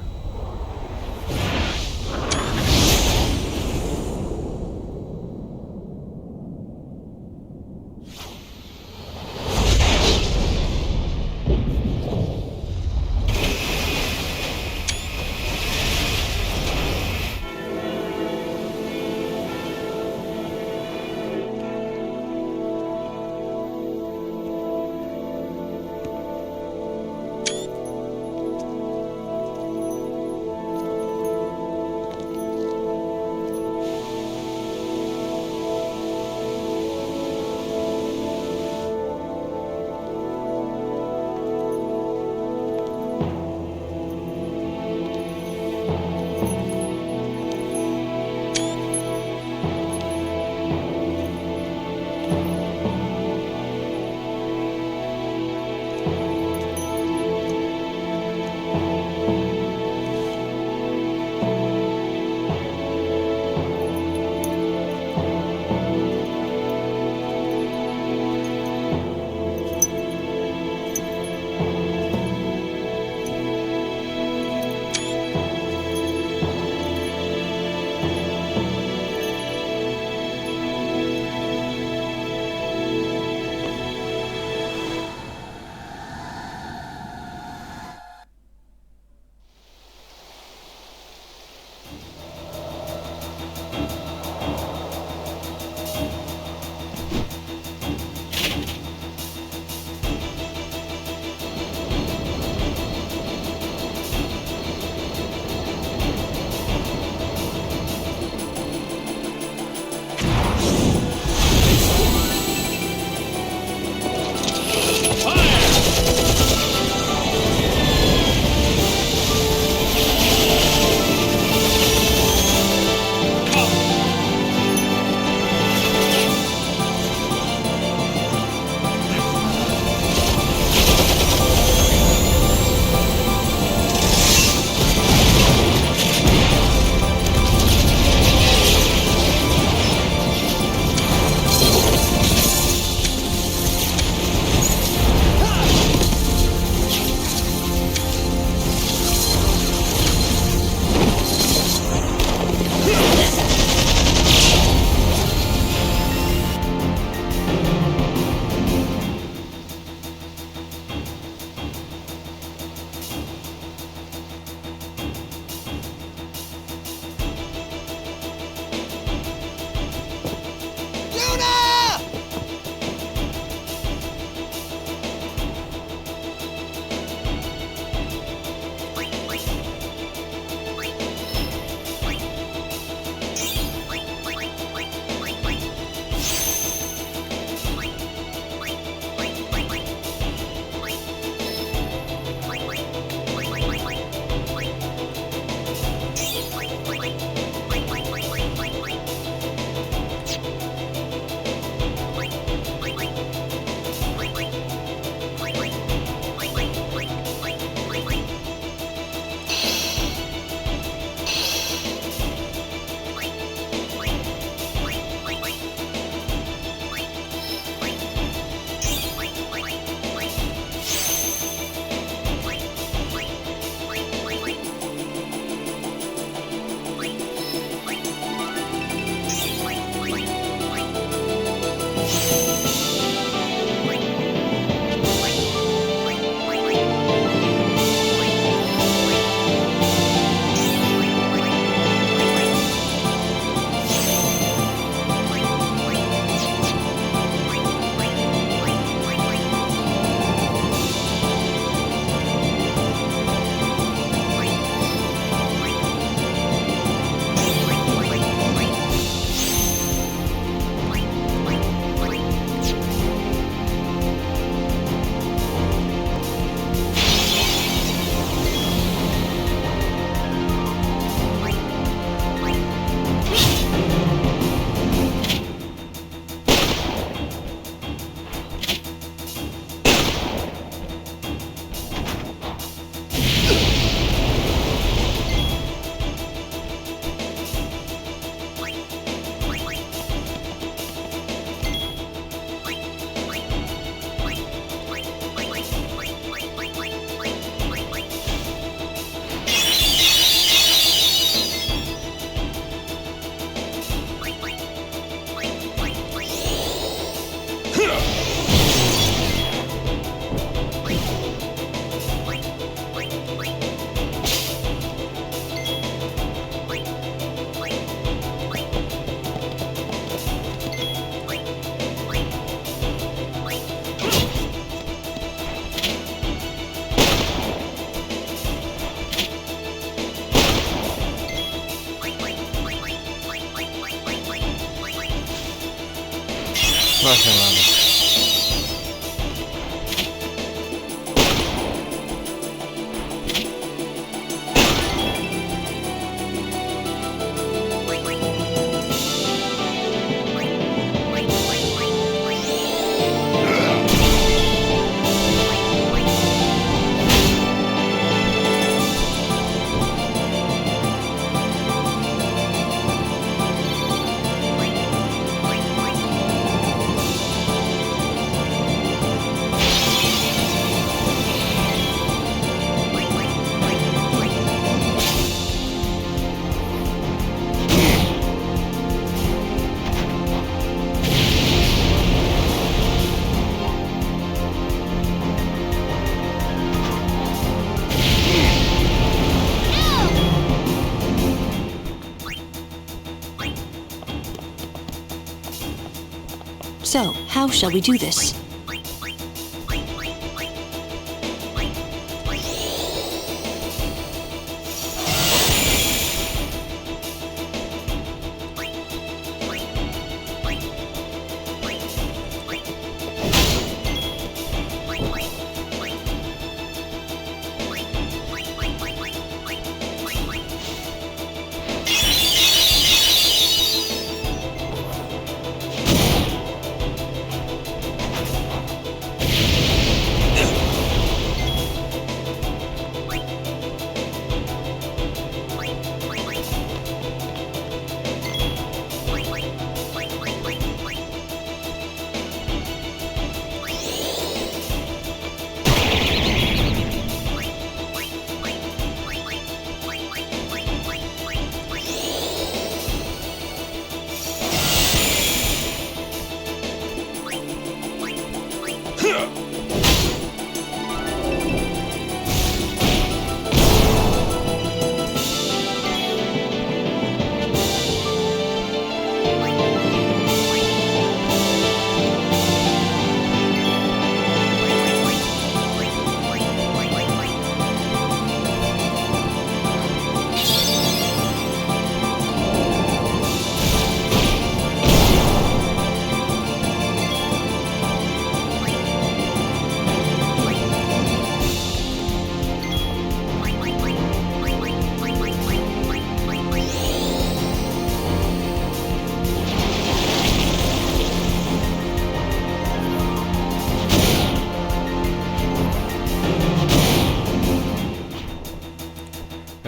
So, how shall we do this?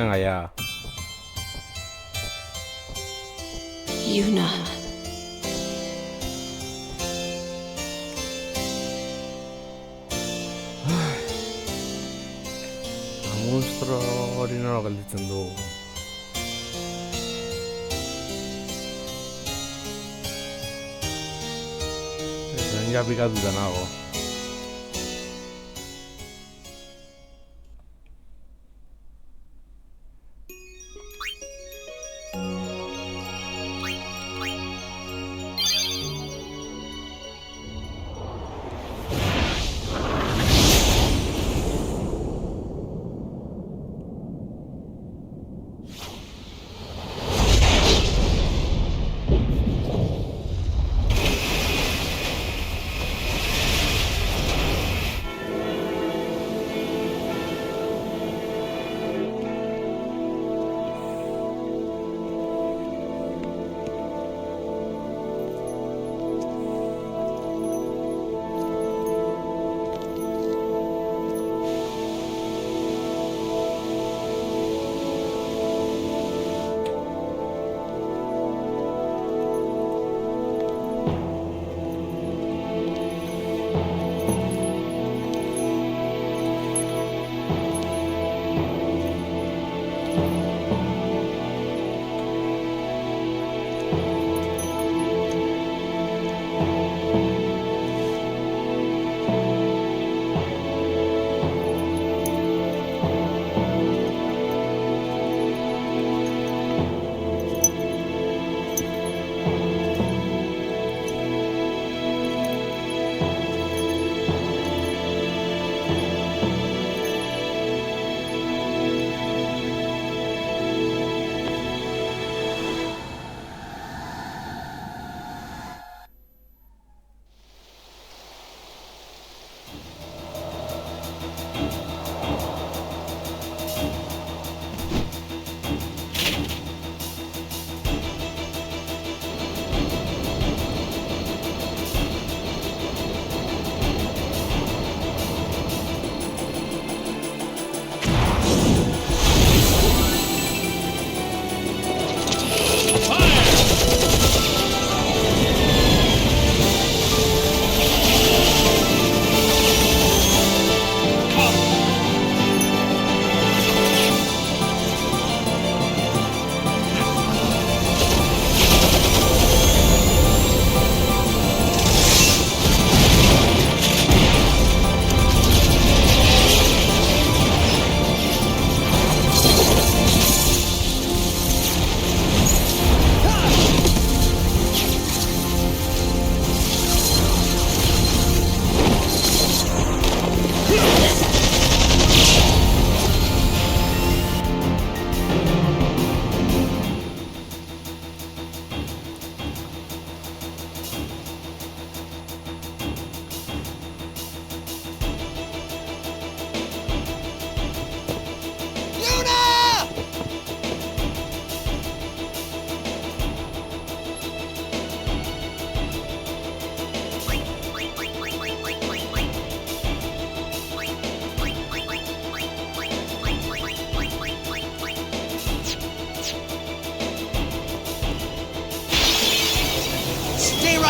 Venga ya. Yuna. Monstro hori nola gelditzen du. Eta ja pikatuta nago.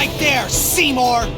right there, Seymour!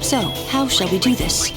So, how shall we do this?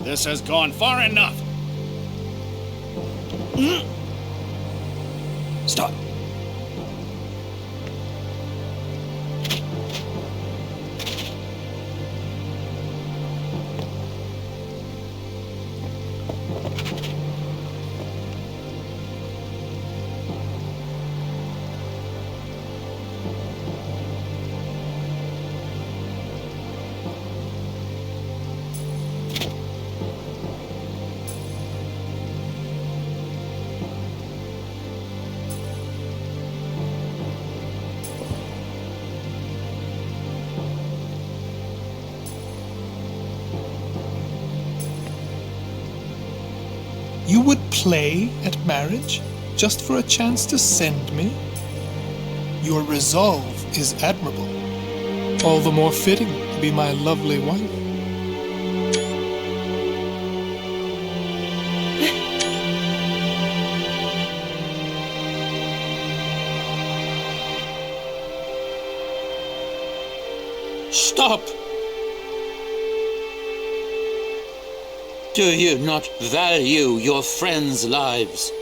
This has gone far enough. Stop. You would play at marriage just for a chance to send me? Your resolve is admirable. All the more fitting to be my lovely wife. Stop! Do you not value your friends' lives?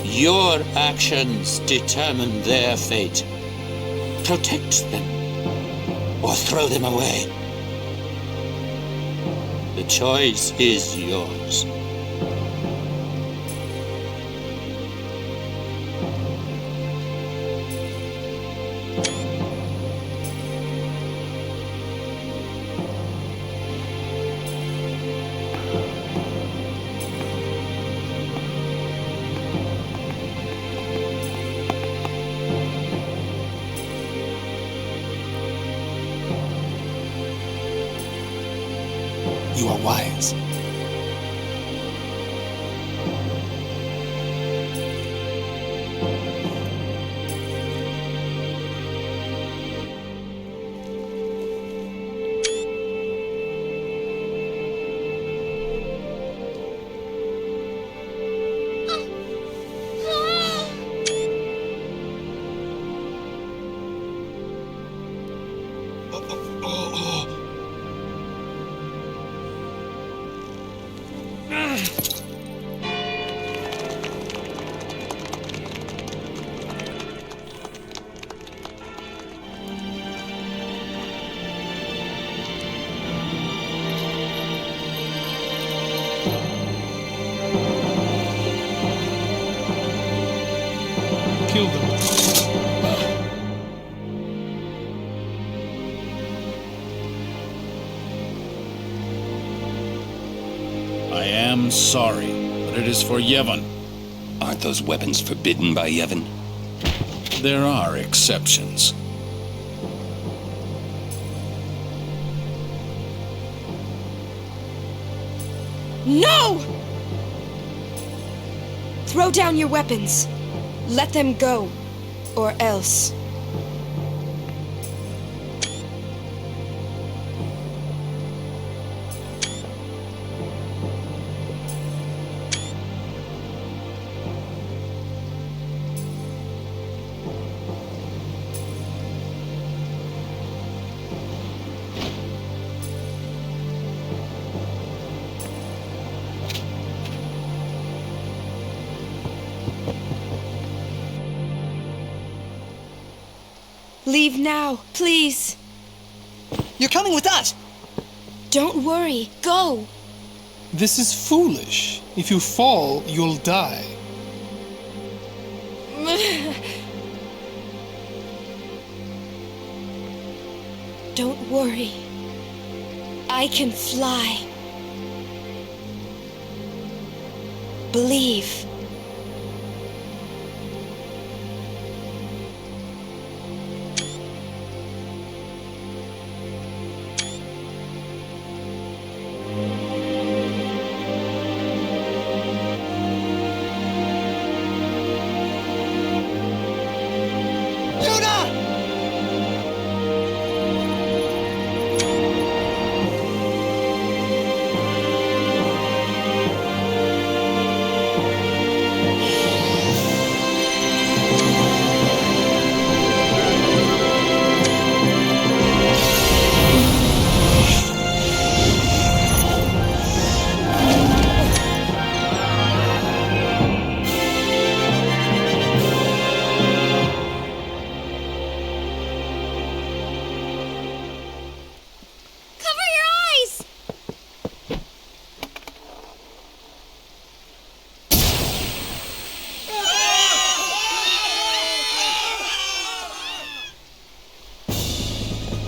Your actions determine their fate. Protect them, or throw them away. The choice is yours. You are wise. Kill them. I am sorry, but it is for Yevon. Aren't those weapons forbidden by Yevon? There are exceptions. No! Throw down your weapons. Let them go, or else. Leave now, please. You're coming with us! Don't worry, go! This is foolish. If you fall, you'll die. Don't worry. I can fly. Believe.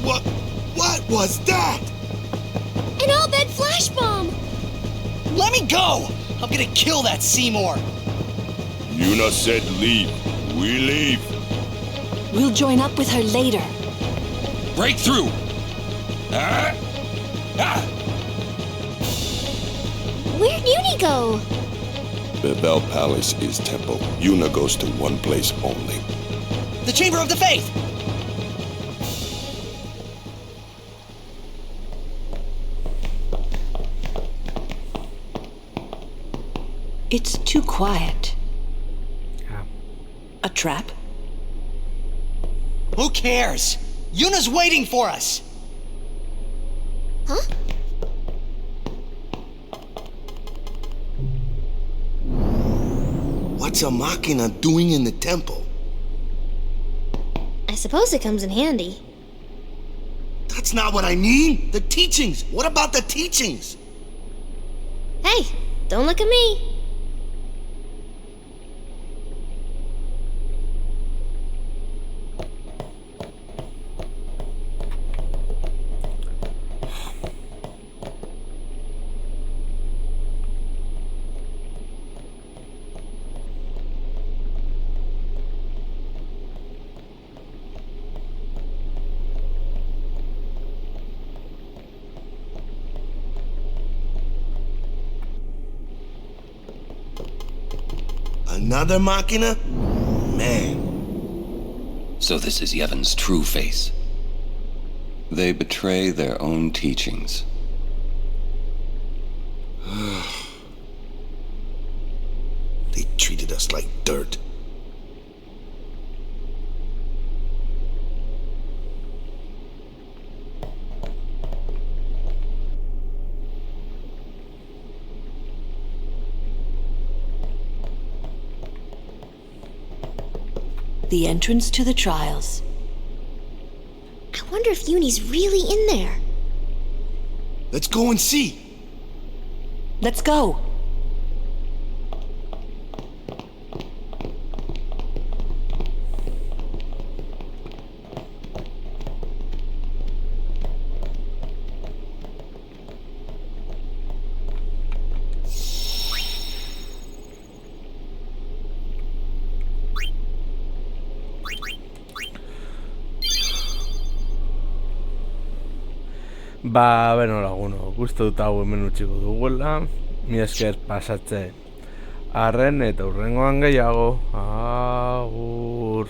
What was that? An Al-Bhed flash bomb! Let me go! I'm gonna kill that Seymour! Yuna said leave. We leave. We'll join up with her later. Break through! Where'd Uni go? Bethel Palace is temple. Yuna goes to one place only. The Chamber of the Faith! It's too quiet. Yeah. A trap? Who cares? Yuna's waiting for us! Huh? What's a Machina doing in the temple? I suppose it comes in handy. That's not what I mean. The teachings. What about the teachings? Hey, don't look at me. Another Machina? Man. So this is Yevon's true face. They betray their own teachings. They treated us like dirt. The entrance to the trials. I wonder if Uni's really in there. Let's go and see. Let's go. Ba, beno laguno, guztuta hau hemen utziko dugula. Mi esker pasatze arren eta hurrengoan gehiago. Agur.